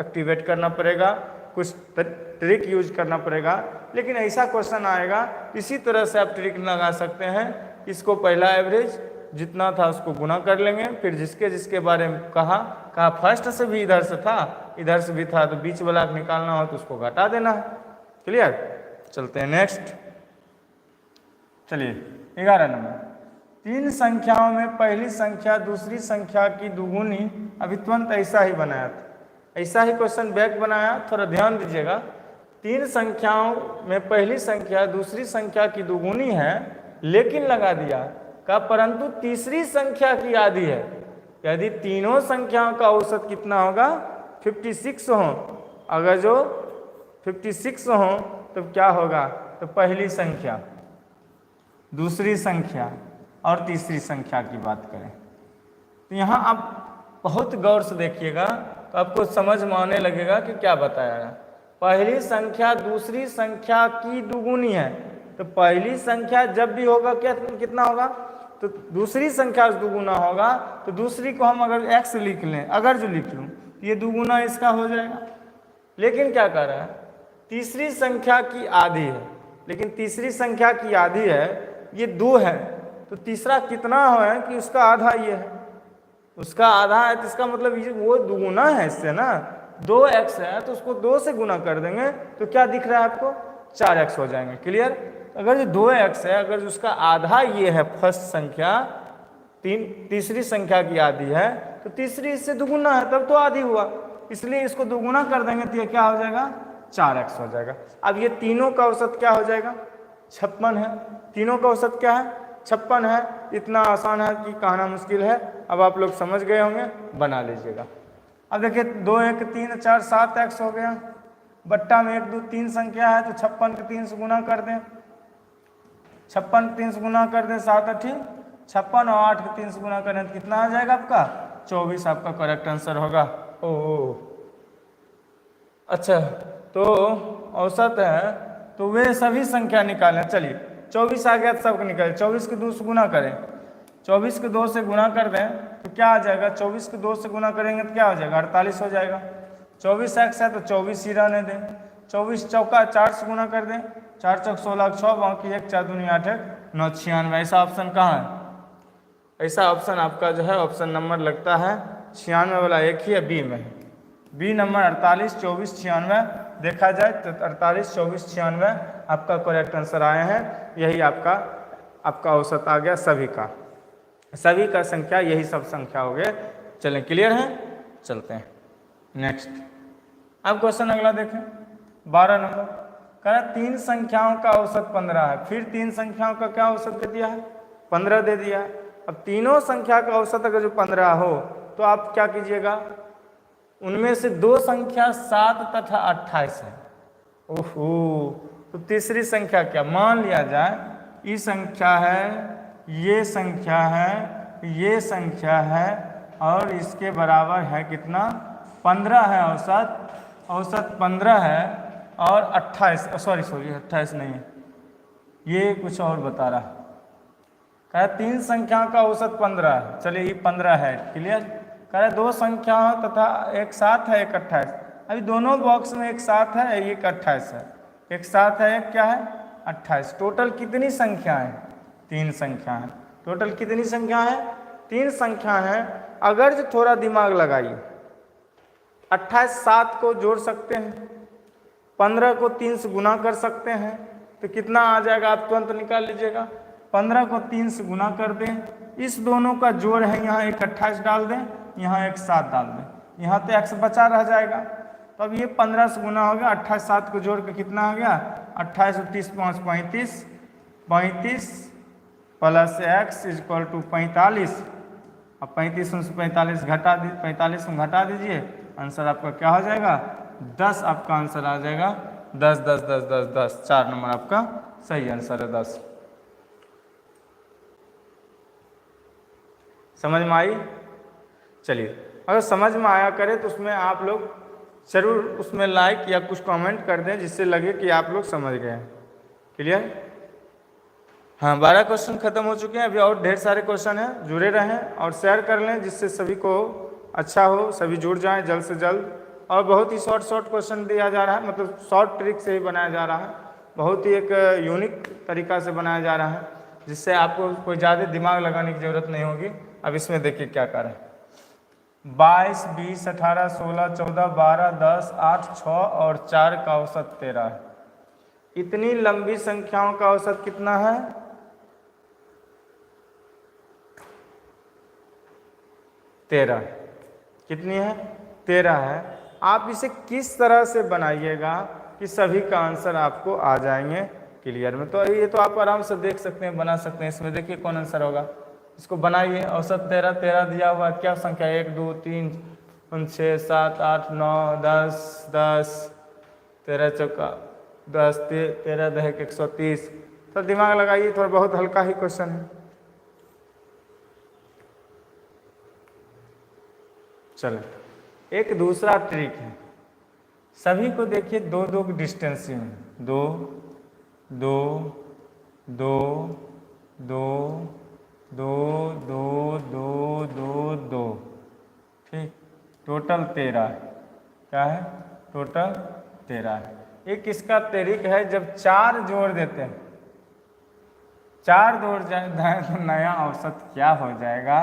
एक्टिवेट करना पड़ेगा, कुछ ट्रिक यूज करना पड़ेगा। लेकिन ऐसा क्वेश्चन आएगा, इसी तरह से आप ट्रिक लगा सकते हैं। इसको पहला एवरेज जितना था उसको गुना कर लेंगे, फिर जिसके जिसके बारे में कहा फर्स्ट से भी इधर से था, इधर से भी था, तो बीच वाला निकालना हो तो उसको घटा देना है। क्लियर? चलते हैं नेक्स्ट। चलिए 11 नंबर, तीन संख्याओं में पहली संख्या दूसरी संख्या की दुगुनी। अभी तुरंत ऐसा ही बनाया था, ऐसा ही क्वेश्चन बैक बनाया, थोड़ा ध्यान दीजिएगा। तीन संख्याओं में पहली संख्या दूसरी संख्या की दुगुनी है, लेकिन लगा दिया का परंतु तीसरी संख्या की आधी है। यदि तीनों संख्याओं का औसत कितना होगा? 56 हो। अगर जो 56 हो तो क्या होगा? तो पहली संख्या, दूसरी संख्या और तीसरी संख्या की बात करें तो यहाँ आप बहुत गौर से देखिएगा तो आपको समझ में आने लगेगा कि क्या बताया है। पहली संख्या दूसरी संख्या की दुगुनी है, तो पहली संख्या जब भी होगा क्या कितना होगा? तो दूसरी संख्या से दुगुना होगा, तो दूसरी को हम अगर x लिख लें, अगर जो लिख लूँ तो ये दुगुना इसका हो जाएगा। लेकिन क्या कर रहा है? तीसरी संख्या की आधी है, लेकिन तीसरी संख्या की आधी है, ये 2 है, तो तीसरा कितना है कि उसका आधा ये है, उसका आधा है, तो इसका मतलब ये वो दुगुना है इससे ना। 2x है तो उसको 2 से गुना कर देंगे तो क्या दिख रहा है आपको? 4x हो जाएंगे। क्लियर? अगर जो 2x है, अगर उसका आधा ये है फर्स्ट संख्या, तीसरी संख्या की आधी है, तो तीसरी इससे दुगुना है, तब तो आधी हुआ, इसलिए इसको दुगुना कर देंगे तो ये क्या हो जाएगा? 4x हो जाएगा। अब ये तीनों का औसत क्या हो जाएगा? 56 है। तीनों का औसत क्या है? 56 है। इतना आसान है कि कहना मुश्किल है। अब आप लोग समझ गए होंगे, बना लीजिएगा। अब देखिए 2 1 3 4 7x हो गया, बट्टा में 1 2 3 संख्या है, तो 56 के 3 से गुना कर दें, 56 के 3 से गुना कर दें, 7 8 56 और 8 के 3 से गुना करें तो कितना आ जाएगा आपका? 24 आपका करेक्ट आंसर होगा। ओह अच्छा, तो औसत है तो वे सभी संख्या निकालें। चलिए 24 आ गया तो सबको निकालें। 24 के 2 से गुना करें, 24 के 2 से गुना कर दें तो क्या आ जाएगा? 24 के 2 से गुना करेंगे तो क्या हो जाएगा? 48 हो जाएगा। 24x है तो 24 ही रहने दें। 24 चौका 4 से गुना कर दें, 4 चौक 16 6, बाकी 1 4 दूनी 8 9 96। ऐसा ऑप्शन कहाँ है? ऐसा ऑप्शन आपका जो है ऑप्शन नंबर लगता है 96 वाला एक ही है, बी में है। बी नंबर 48 24 96 देखा जाए तो 48 24 96 आपका करेक्ट आंसर आए हैं। यही आपका औसत आ गया सभी का संख्या, यही सब संख्या हो गए। चलें, क्लियर है? चलते हैं नेक्स्ट। अब क्वेश्चन अगला देखें 12 नंबर। कह रहा 3 संख्याओं का औसत 15 है। फिर 3 संख्याओं का क्या औसत दे दिया है? 15 दे दिया है। अब तीनों संख्या का औसत अगर जो 15 हो तो आप क्या कीजिएगा? उनमें से 2 संख्या 7 तथा 28 है। ओहो, तो तीसरी संख्या क्या? मान लिया जाए ये संख्या है, ये संख्या है, ये संख्या है, और इसके बराबर है कितना? 15 है औसत 15 है और 28 सॉरी 28 नहीं है, ये कुछ और बता रहा है। कह 3 संख्याओं का औसत 15 है। चलिए ये 15 है। क्लियर? कह रहे 2 संख्याओं तथा एक 7 है, एक 28। अभी दोनों बॉक्स में एक 7 है, एक 28 है। एक 7 है, एक क्या है? 28। टोटल कितनी संख्या है? 3 संख्या है। टोटल कितनी संख्या है? 3 संख्या है। अगर जो थोड़ा दिमाग लगाइए, 28 7 को जोड़ सकते हैं, 15 को 3 से गुना कर सकते हैं, तो कितना आ जाएगा? आप तुरंत निकाल लीजिएगा। 15 को 3 से गुना कर दें, इस दोनों का जोड़ है, यहाँ एक 28 डाल दें, यहाँ एक 7 डाल दें, यहाँ तो x बचा रह जाएगा। तो अब ये 15 से गुना हो गया, 28 7 को जोड़ के कितना आ गया? 28 और 30 5 35, 35 प्लस x इक्वल टू 45। अब 35 में से 45 घटा दीजिए, 45 में घटा दीजिए, आंसर आपका क्या हो जाएगा? 10 आपका आंसर आ जाएगा। 10 10 10 10 10 4 नंबर आपका सही आंसर है 10। समझ में आई? चलिए, अगर समझ में आया करे तो उसमें आप लोग जरूर उसमें लाइक या कुछ कमेंट कर दें, जिससे लगे कि आप लोग समझ गए। क्लियर? हाँ, 12 क्वेश्चन खत्म हो चुके हैं, अभी और ढेर सारे क्वेश्चन हैं। जुड़े रहें और शेयर कर लें जिससे सभी को अच्छा हो, सभी जुड़ जाएं जल्द से जल्द। और बहुत ही शॉर्ट शॉर्ट क्वेश्चन दिया जा रहा है, मतलब शॉर्ट ट्रिक से ही बनाया जा रहा है, बहुत ही एक यूनिक तरीका से बनाया जा रहा है, जिससे आपको कोई ज़्यादा दिमाग लगाने की ज़रूरत नहीं होगी। अब इसमें देखिए क्या करें। 22, 20, 18, 16, 14, 12, 10, 8, 6 और 4 का औसत 13 है। इतनी लंबी संख्याओं का औसत कितना है? 13। कितनी है? 13 है। आप इसे किस तरह से बनाइएगा कि सभी का आंसर आपको आ जाएंगे क्लियर में। तो ये तो आप आराम से देख सकते हैं, बना सकते हैं। इसमें देखिए कौन आंसर होगा, इसको बनाइए। औसत 13, 13 दिया हुआ है, क्या संख्या? 1, 2, 3, 6, 7, 8, 9, 10, 10, 13 चौका 10, 13 दहक 130। तो दिमाग लगाइए, थोड़ा बहुत हल्का ही क्वेश्चन है। चलो, एक दूसरा ट्रिक है। सभी को देखिए 2 2 की डिस्टेंस में, 2 2 2 2 2 2 2 2 2, ठीक, टोटल 13 है। क्या है? टोटल 13 है। एक इसका तरीक है, जब 4 जोड़ देते हैं, 4 जोड़ जाए तो नया औसत क्या हो जाएगा?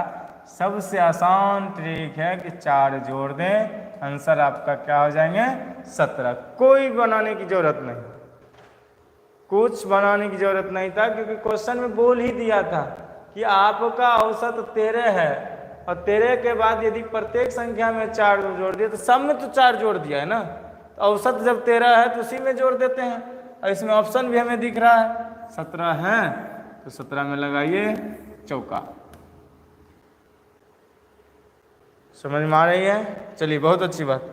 सबसे आसान ट्रिक है कि 4 जोड़ दें, आंसर आपका क्या हो जाएंगे? 17। कोई बनाने की जरूरत नहीं, कुछ बनाने की जरूरत नहीं था, क्योंकि क्वेश्चन में बोल ही दिया था कि आपका औसत 13 है, और 13 के बाद यदि प्रत्येक संख्या में 4 जोड़ दिया तो सब में तो 4 जोड़ दिया है ना। तो औसत जब 13 है तो उसी में जोड़ देते हैं, और इसमें ऑप्शन भी हमें दिख रहा है 17 है, तो 17 में लगाइए चौका। समझ में आ रही है? चलिए, बहुत अच्छी बात।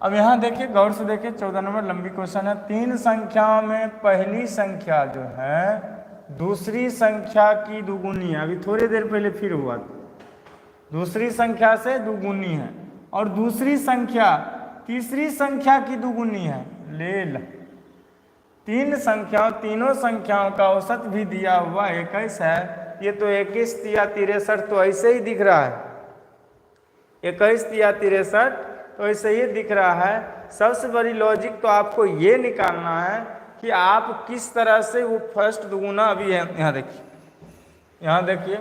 अब यहाँ देखिए, गौर से देखिए, 14 नंबर लंबी क्वेश्चन है। 3 संख्याओं में पहली संख्या जो है दूसरी संख्या की दुगुनी है। अभी थोड़ी देर पहले फिर हुआ, दूसरी संख्या से दुगुनी है, और दूसरी संख्या तीसरी संख्या की दुगुनी है। ले ला, 3 संख्याओं, तीनों संख्याओं का औसत भी दिया हुआ 21 है। ये तो 21 या 63 तो ऐसे ही दिख रहा है, 21 या 63 तो ऐसे ही दिख रहा है। सबसे बड़ी लॉजिक तो आपको ये निकालना है कि आप किस तरह से वो फर्स्ट दुगुना, अभी है यहाँ देखिए, यहाँ देखिए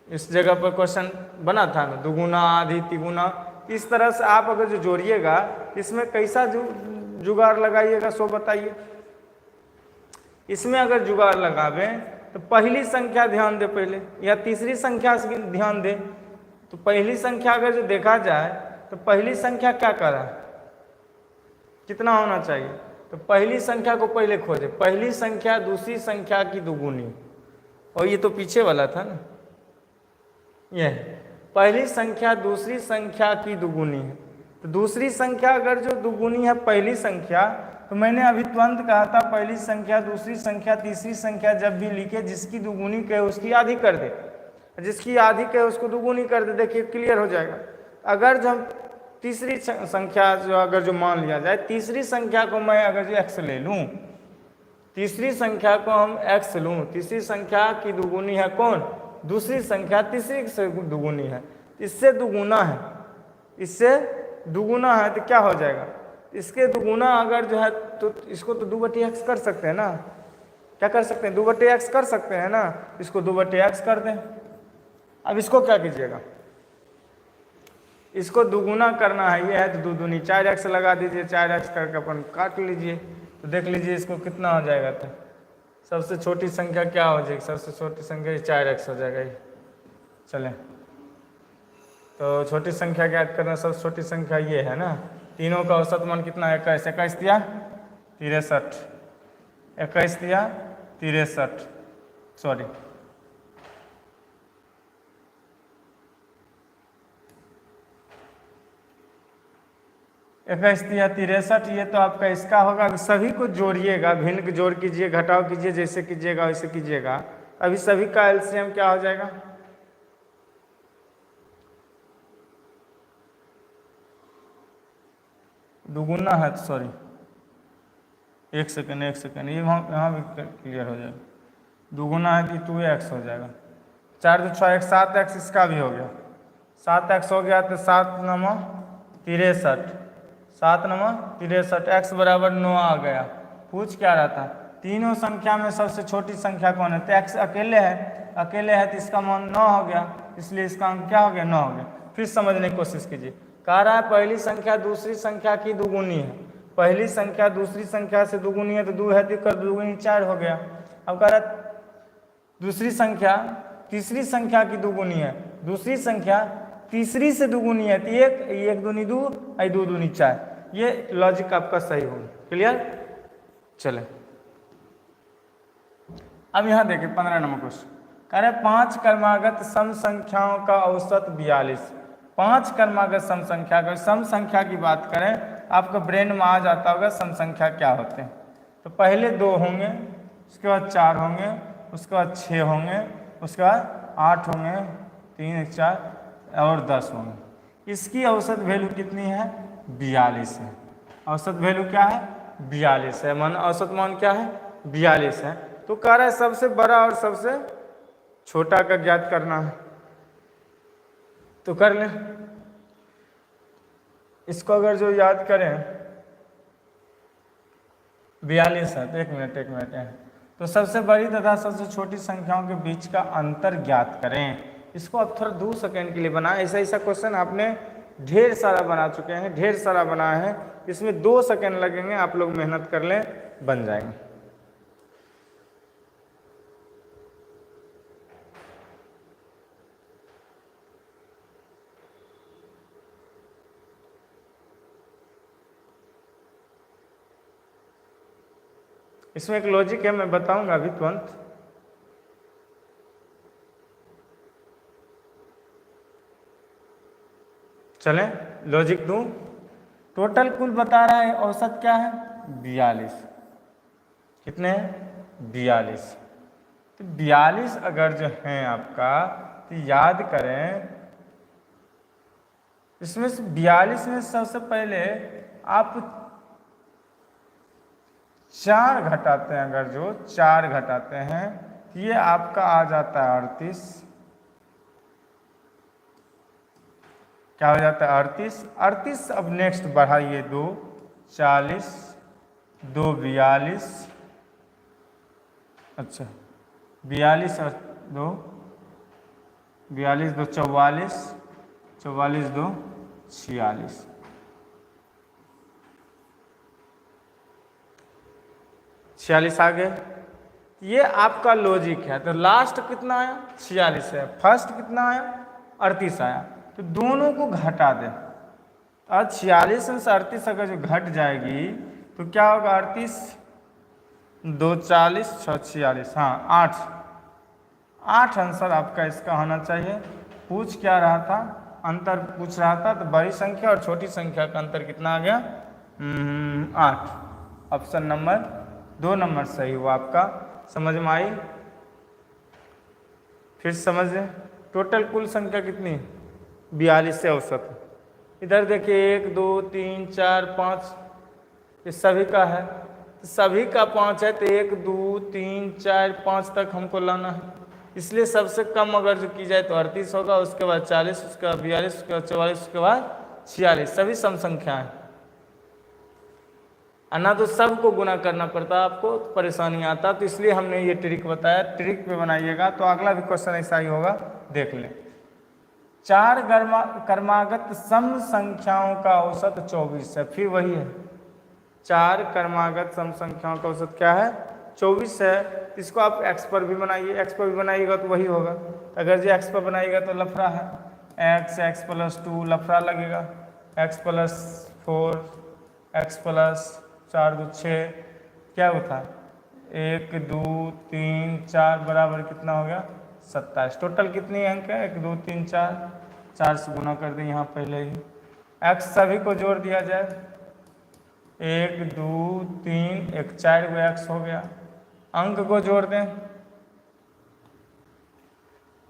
इस जगह पर क्वेश्चन बना था ना, दुगुना आधी तिगुना। इस तरह से आप अगर जो जोड़िएगा, इसमें कैसा जुगाड़ लगाइएगा सो बताइए। इसमें अगर जुगाड़ लगावे तो पहली संख्या ध्यान दे पहले, या तीसरी संख्या से ध्यान दे। तो पहली संख्या अगर जो देखा जाए तो पहली संख्या क्या कर रहा है, कितना होना चाहिए? तो पहली संख्या को पहले खोजे, पहली संख्या दूसरी संख्या की दुगुनी, और ये तो पीछे वाला था ना, ये पहली संख्या दूसरी संख्या की दुगुनी है। तो दूसरी संख्या अगर जो दुगुनी है पहली संख्या, तो मैंने अभी तुरंत कहा था पहली संख्या दूसरी संख्या तीसरी संख्या जब भी लिखे, जिसकी दुगुनी कहे उसकी आधी कर दे, जिसकी आधी कहे उसको दुगुनी कर दे। देखिए क्लियर हो जाएगा। अगर जब तीसरी संख्या जो अगर जो मान लिया जाए, तीसरी संख्या को मैं अगर जो x ले लूँ, तीसरी संख्या को हम x लूँ, तीसरी संख्या की दुगुनी है कौन? दूसरी संख्या तीसरी से दुगुनी है, इससे दुगुना है, इससे दुगुना है, तो क्या हो जाएगा? इसके दुगुना अगर जो है तो इसको तो 2/x कर सकते हैं ना। क्या कर सकते हैं? 2/x कर सकते हैं ना। इसको 2/x कर दें। अब इसको क्या कीजिएगा, इसको दुगुना करना है, ये है तो 2 दूनी 4x लगा दीजिए, 4x करके अपन काट लीजिए, तो देख लीजिए इसको कितना हो जाएगा। तो सबसे छोटी संख्या क्या हो जाएगी? सबसे छोटी संख्या 4x हो जाएगा ये। चलें, तो छोटी संख्या ज्ञात करना, सबसे छोटी संख्या ये है ना। तीनों का औसत मान कितना है? 21, 21 दिया 63, 21 दिया 63, सॉरी 21 दिया 63, ये तो आपका इसका होगा। सभी को जोड़िएगा, भिन्न के जोड़ कीजिए, घटाव कीजिए, जैसे कीजिएगा वैसे कीजिएगा। अभी सभी का एलसीएम क्या हो जाएगा? दुगुना है, सॉरी 1 सेकंड, 1 सेकंड, ये यहाँ भी क्लियर हो जाएगा। 2 है तो 2x हो जाएगा। 4 2 6 1 7x, इसका भी हो गया 7x हो गया, तो 7 9 63, 7 9 63, x बराबर 9 आ गया। पूछ क्या रहा था, तीनों संख्या में सबसे छोटी संख्या कौन है, तो x अकेले है तो इसका मान 9 हो गया, इसलिए इसका अंक क्या हो गया, 9 हो गया। फिर समझने की कोशिश कीजिए, कह रहा है पहली संख्या दूसरी संख्या की दुगुनी है, पहली संख्या दूसरी संख्या से दुगुनी है तो 2 है तो दुगुनी 4 हो गया। अब कह रहा दूसरी संख्या तीसरी संख्या की दुगुनी है, दूसरी संख्या तीसरी से दुगुनी है तो 1 दूनी 2 2 दूनी 4, ये लॉजिक आपका सही होगा। क्लियर, चले अब यहाँ देखिए 15 नंबर क्वेश्चन, कह रहे 5 क्रमागत सम संख्याओं का औसत 42। 5 क्रमागत सम संख्या, अगर सम संख्या की बात करें आपका ब्रेन में आ जाता होगा सम संख्या क्या होते हैं। तो पहले 2 होंगे, उसके बाद 4 होंगे, उसके बाद 6 होंगे, उसके बाद 8 होंगे, 3 4 और 10 होंगे। इसकी औसत वैल्यू कितनी है, 42 है। औसत वैल्यू क्या है, 42 है, मान औसत मान क्या है, 42 है। तो कह रहा है सबसे बड़ा और सबसे छोटा का ज्ञात करना है, तो कर लें। इसको अगर जो याद करें 42 है, तो एक मिनट है, तो सबसे बड़ी तथा सबसे छोटी संख्याओं के बीच का अंतर ज्ञात करें। इसको आप थोड़ा 2 सेकेंड के लिए बनाएं, ऐसा क्वेश्चन आपने ढेर सारा बना चुके हैं, ढेर सारा बनाया है, इसमें 2 सेकेंड लगेंगे, आप लोग मेहनत कर लें, बन जाएंगे। इसमें एक लॉजिक है, मैं बताऊंगा अभी तुरंत। चलें लॉजिक दूं, टोटल कुल बता रहा है, औसत क्या है 42, कितने हैं 42। तो 42 अगर जो है आपका, तो याद करें इसमें से 42 में सबसे पहले आप 4 घटाते हैं, अगर जो 4 घटाते हैं तो ये आपका आ जाता है 38, क्या हो जाता है 38। अब नेक्स्ट बढ़ाइए 2 40, 2 42, अच्छा 42 और 2 42 2 44, 44 2 46, आ गए। ये आपका लॉजिक है। तो लास्ट कितना आया 46 है, फर्स्ट कितना आया 38 आया, तो दोनों को घटा दें। अब 46 में से 38 अगर जो घट जाएगी तो क्या होगा 38 2 40 6 46, हाँ 8 आंसर आपका इसका होना चाहिए। पूछ क्या रहा था, अंतर पूछ रहा था, तो बड़ी संख्या और छोटी संख्या का अंतर कितना आ गया 8। ऑप्शन नंबर 2 नंबर सही हुआ आपका। समझ में आई, फिर समझें टोटल कुल संख्या कितनी 42 से औसत। इधर देखिए 1 2 3 4 5, ये सभी का है, तो सभी का 5 है, तो 1 2 3 4 5 तक हमको लाना है, इसलिए सबसे कम अगर जो की जाए तो 38 होगा, उसके बाद 40, उसके बाद 42, उसके बाद 44, उसके बाद 46, सभी सम संख्या है। ना तो सबको गुना करना पड़ता है आपको, तो परेशानी आता, तो इसलिए हमने ये ट्रिक बताया, ट्रिक पे बनाइएगा तो अगला भी क्वेश्चन ऐसा ही होगा। देख लें 4 क्रमागत सम संख्याओं का औसत 24 है, फिर वही है 4 क्रमागत सम संख्याओं का औसत क्या है 24 है। इसको आप x पर भी बनाइए, x पर भी बनाइएगा तो वही होगा। अगर जो x पर बनाइएगा तो लफड़ा है, x + 2 लफड़ा लगेगा, x + 4 x + 4 2 6, क्या होता है 1 2 3 4 बराबर कितना हो गया 27। टोटल कितनी अंक है 1 2 3 4, 4 से गुना कर दें यहाँ पहले ही। x सभी को जोड़ दिया जाए, 1 2 3 1 4 गो x हो गया। अंक को जोड़ दें,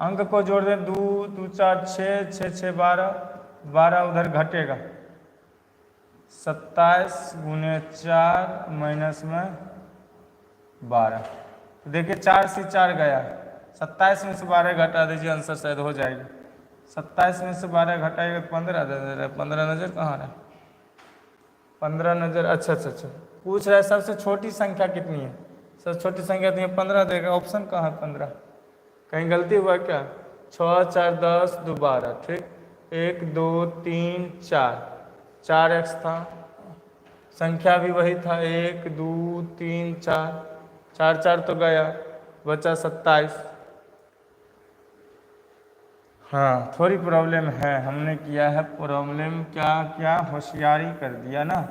अंक को जोड़ दें 2 2 4 6 6 6 12, 12 उधर घटेगा 27 × 4 - में 12, तो देखिए 4 से 4 गया, 27 में से 12 घटा दीजिए, आंसर शायद हो जाएगा। 27 में से 12 घटाएगा तो 15 दे दे रहा है। 15 नज़र कहाँ रहा है? 15 नज़र, अच्छा अच्छा अच्छा, पूछ रहा है सबसे छोटी संख्या कितनी है। सबसे छोटी संख्या तो 15 देगा, ऑप्शन कहाँ है 15? कहीं गलती हुआ क्या? 6 4 10 2 12, ठीक, 1 2 3 4, 4 एक्स था, संख्या भी वही था, 1 2 3 4, 4 4 तो गया, बचा 27। हाँ थोड़ी प्रॉब्लम है, हमने किया है प्रॉब्लम, क्या क्या होशियारी कर दिया ना।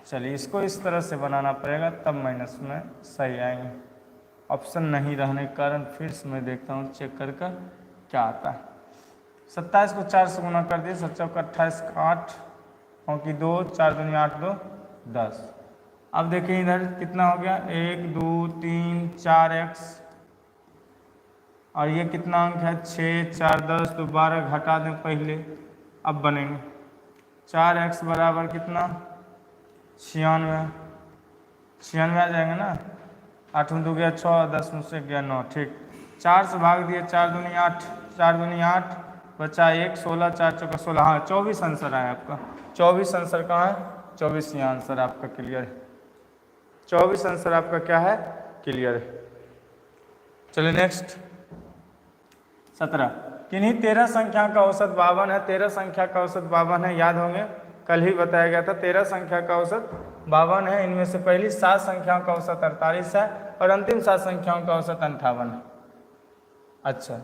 चलिए इसको इस तरह से बनाना पड़ेगा, तब माइनस में सही आएंगे। ऑप्शन नहीं रहने के कारण फिर से मैं देखता हूँ चेक कर कर क्या आता है। 27 को 4 से गुना कर दिए, 7 चौका 28 का 8, क्योंकि 2 4 दूनी 8 2 10। अब देखिए इधर कितना हो गया, 1 2 3 4 एक्स, और ये कितना अंक है 6 4 10 तो 12 घटा दें पहले, अब बनेंगे 4 एक्स बराबर कितना 96, 96 आ जाएगा ना। 8 में 2 गया 6, 10 में से गया 9, ठीक, 4 से भाग दिए, 4 दूनी 8, 4 दूनी 8, बचा 1, 16 4 चौका 16, हाँ 24 आंसर आया आपका। 24 आंसर कहाँ है? 24 ही आंसर आपका क्लियर है। 24 आंसर आपका क्या है? क्लियर है। चलिए नेक्स्ट 17, किन्हीं 13 संख्या का औसत 52 है। 13 संख्या का औसत 52 है, याद होंगे कल ही बताया गया था। 13 संख्या का औसत 52 है, इनमें से पहली 7 संख्याओं का औसत 48 है और अंतिम 7 संख्याओं का औसत 58 है। अच्छा,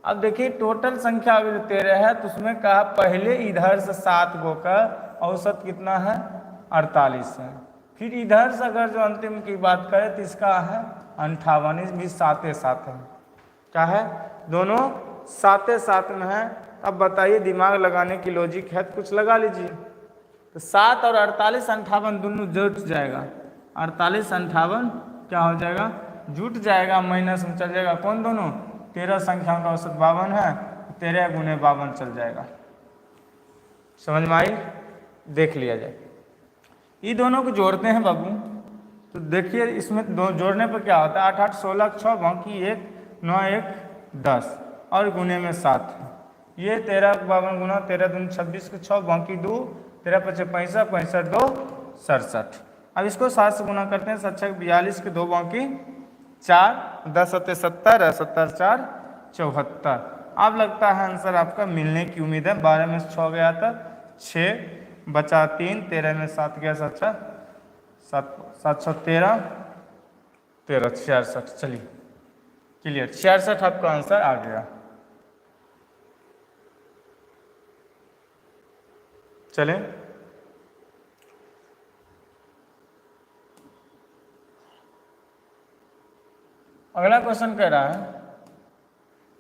अब देखिए टोटल संख्या अगर 13 है तो उसमें कहा पहले इधर से 7 गो का औसत कितना है? 48 है। फिर इधर से अगर जो अंतिम की बात करें तो इसका है 58, इस भी 7 7 है। क्या है? दोनों 7 7 में है। अब बताइए, दिमाग लगाने की लॉजिक है तो कुछ लगा लीजिए। तो 7 और 48 58 दोनों जुट जाएगा, 48 58 क्या हो जाएगा? जुट जाएगा, माइनस में चल जाएगा। कौन दोनों? 13 संख्या का औसत 52 है, 13 गुने 52 चल जाएगा। समझ में आई? देख लिया जाए, ये दोनों को जोड़ते हैं बाबू, तो देखिए इसमें दो जोड़ने पर क्या होता है? 8 8 16 6, बाकी 1 9 1 10 और गुने में 7, ये 13 52 गुना 13 दूनी 26 के 6, बाकी 2 13 5 65 65 2 67। अब इसको 7 से गुना करते हैं, 7 6 42 के 2, बाकी 4 10 7 70 70 4 74। अब लगता है आंसर आपका मिलने की उम्मीद है। 12 में से 6 गया था 6, बचा 3, 13 में 7 गया 7 7 13 13 66। चलिए क्लियर, 66 आपका आंसर आ गया। चलें अगला क्वेश्चन कह रहा है,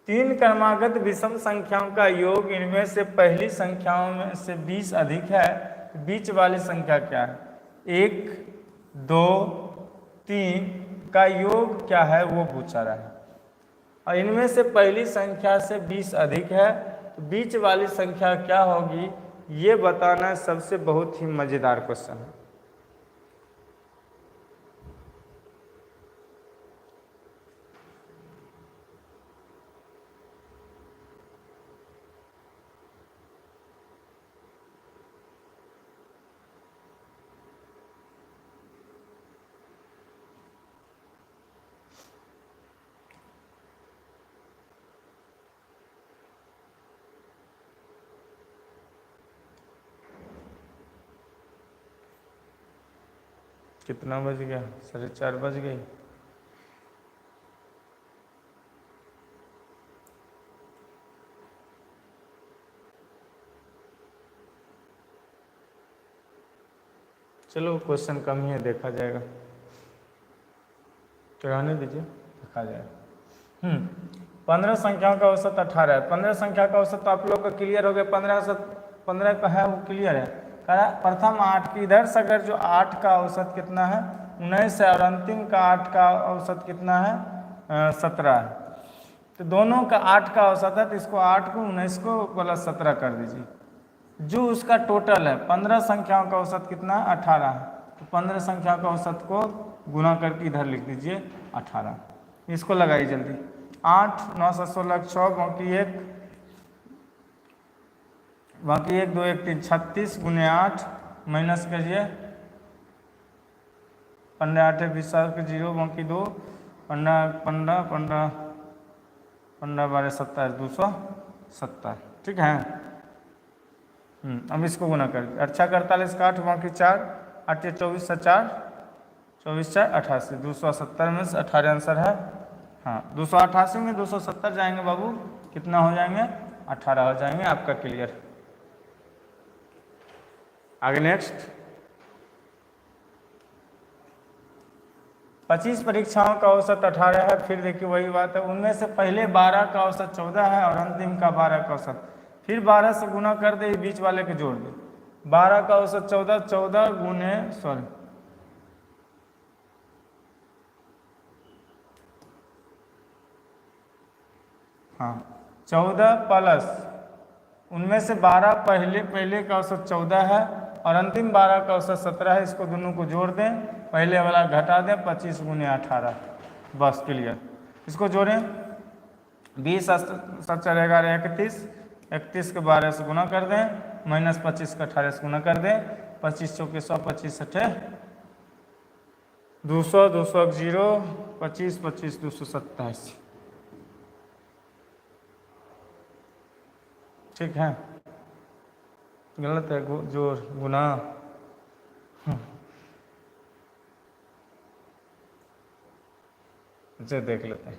3 क्रमागत विषम संख्याओं का योग इनमें से पहली संख्याओं में से 20 अधिक है, बीच वाली संख्या क्या है? 1 2 3 का योग क्या है वो पूछा रहा है, और इनमें से पहली संख्या से 20 अधिक है, तो बीच वाली संख्या क्या होगी ये बताना सबसे बहुत ही मज़ेदार क्वेश्चन है। कितना बज गया? 4:30 बज गई। चलो क्वेश्चन कम ही है, देखा जाएगा, कराने दीजिए, देखा जाएगा। 15 संख्याओं का औसत 18 है। 15 संख्या का औसत तो आप लोग का क्लियर हो गया, 15 का है वो क्लियर है। प्रथम 8 की इधर से अगर जो 8 का औसत कितना है 19 है, और अंतिम का 8 का औसत कितना है 17 है, तो दोनों का 8 का औसत है, तो इसको 8 को 19 को प्लस 17 कर दीजिए। जो उसका टोटल है 15 संख्याओं का औसत कितना है 18 है, तो 15 संख्या का औसत को गुना करके इधर लिख दीजिए 18। इसको लगाइए जल्दी। 8 9 7 16 6 बाकी एक 2 1 3 36 गुने 8 माइनस करिए 15 8 20 के 0 बाकी 2 15 15 15 15 12 27 270 ठीक है। अब इसको गुना कर, अच्छा 48 का 8 बाकी 4 8 24 से 4 24 4 88 270 में से 18 आंसर है। हाँ 288 में 270 जाएंगे बाबू, कितना हो जाएंगे 18 हो जाएंगे, आपका क्लियर। आगे नेक्स्ट 25 परीक्षाओं का औसत 18 है। फिर देखिए वही बात है, उनमें से पहले 12 का औसत 14 है और अंतिम का 12 का औसत, फिर 12 से गुना कर दे, बीच वाले के जोड़ दे। 12 का औसत 14 14 गुने हाँ 14 प्लस उनमें से 12 पहले का औसत 14 है और अंतिम 12 का औसत 17 है। इसको दोनों को जोड़ दें, पहले वाला घटा दें, 25 गुने 18 बस क्लियर। इसको जोड़ें 20 7 4 11 31 31 के 12 से गुना कर दें, माइनस 25 का 18 से गुना कर दें, 25 चौके 100 25 6 200 200 0 25 25 227 ठीक है। गलत है जोड़ गुना, इसे देख लेते हैं।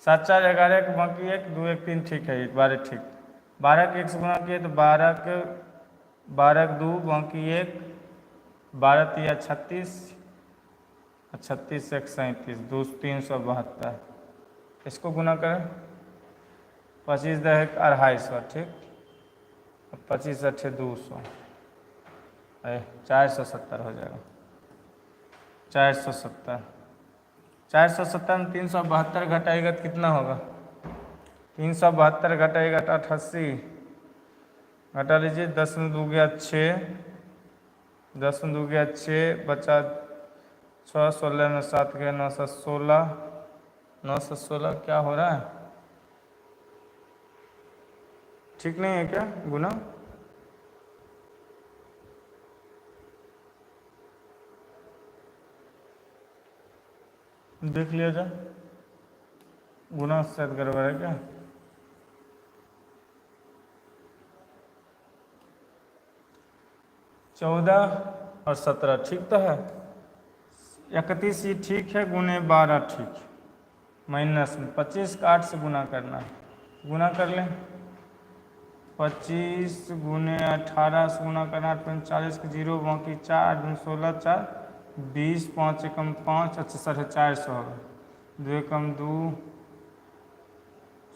7 4 11 के बाकी 1 2 1 3 ठीक है, 12 ठीक। 12 के 1 से गुना किए तो 12 के 2 बाकी 1 12 3 36 36 1 37 2 372। इसको गुना करें 25 10 250 ठीक, 25 8 200 470 हो जाएगा। 470 में 372 घटाएगा तो कितना होगा, 372 घटाएगा तो 88 घटा लीजिए, 10 में 2 गया 6 10 में 2 गया 6 बचा 6 16 में 7 गया 9 7 16 9 7 16 क्या हो रहा है, ठीक नहीं है क्या गुना? देख लिया जाए, गुना शायद गड़बड़ है क्या? चौदह और 17 ठीक तो है, 31 ये ठीक है, गुने 12 ठीक है, माइनस में 25 का 8 से गुना करना है, गुना कर लें 25 गुने 18 से गुना करना 40 के 0 बाकी 4 16 4 20 5 एकम 5 अच्छा 450 होगा, 2 एकम 2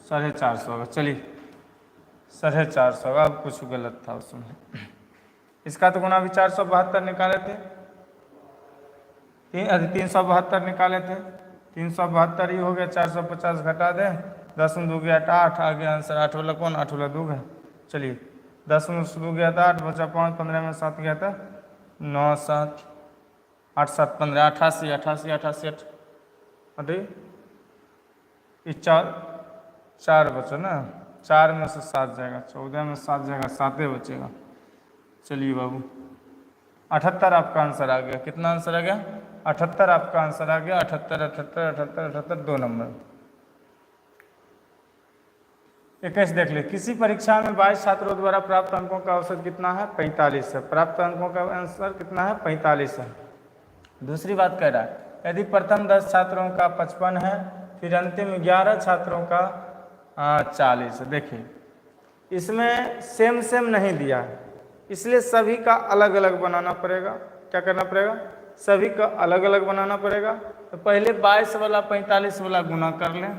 450 होगा। चलिए 450 होगा, अब कुछ गलत था उसमें। इसका तो गुना भी 472 निकाले थे, 372 निकाले थे, 372 ही हो गया, 450 घटा दें, 10 में 2 गया 8 आ गया आंसर, 8 वाला कौन 8 वाला 2 है। चलिए 10 में 2 गया था 8 बचा 5 15 में 7 गया था 9 7 8 7 15 88 88 88 अरे ये 4 बचा ना, 4 में से 7 जाएगा, 14 में 7 जाएगा, 7 बचेगा। चलिए बाबू 78 आपका आंसर आ गया, कितना आंसर आ गया 78 आपका आंसर आ गया, 78 78 78 78 2 नंबर। 21 देख ले, किसी परीक्षा में 22 छात्रों द्वारा प्राप्त अंकों का औसत कितना है 45 है, प्राप्त अंकों का आंसर कितना है 45 है। दूसरी बात कह रहा है यदि प्रथम 10 छात्रों का 55 है, फिर अंतिम 11 छात्रों का 40 है। देखिए इसमें सेम नहीं दिया है, इसलिए सभी का अलग अलग बनाना पड़ेगा। क्या करना पड़ेगा, सभी का अलग अलग बनाना पड़ेगा। तो पहले 22 वाला 45 वाला गुना कर लें,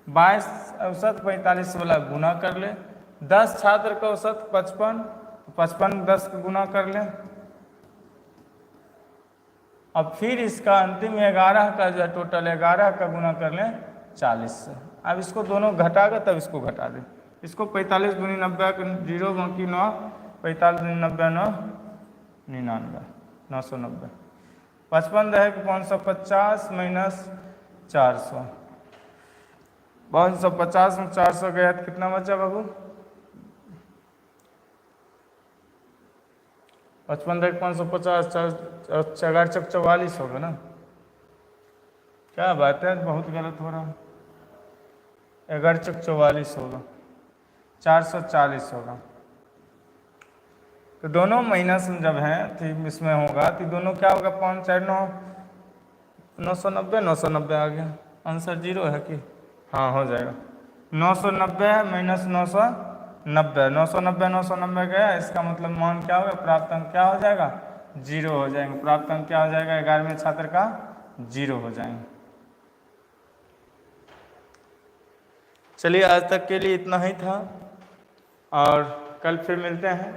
22 औसत 45 वाला गुना कर लें, 10 छात्र का औसत 55 55 10 का गुना कर लें, अब फिर इसका अंतिम 11 का जो है टोटल 11 का गुना कर लें 40 से। अब इसको दोनों घटाकर तब इसको घटा दें, इसको 45 दूनी 90 का 0 बाकी 9 45 दूनी 90 9 99 990 55 रहेगा 550 माइनस 400, 550 में 400 गया तो कितना बचा बाबू? 55 रहेगा 550, 4 होगा ना? क्या बात है, बहुत गलत हो रहा है। 11 होगा, 440 होगा। तो दोनों माइनस में जब हैं तो इसमें होगा तो दोनों क्या होगा? 5 4 9, 990, 990 आ गया। आंसर 0 है कि? हाँ हो जाएगा। 990 माइनस 990, 990 990 गया, इसका मतलब मान क्या होगा? प्राप्त अंक क्या हो जाएगा? 0 हो जाएंगे। प्राप्त अंक क्या हो जाएगा? 11वें छात्र का 0 हो जाएंगे। चलिए आज तक के लिए इतना ही था, और कल फिर मिलते हैं,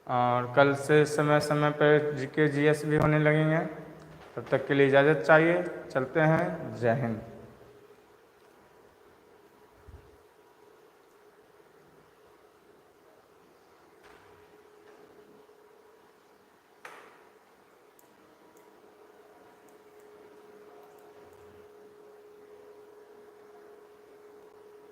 और कल से समय समय पर जीके जीएस भी होने लगेंगे। तब तक के लिए इजाज़त चाहिए, चलते हैं। जय हिंद।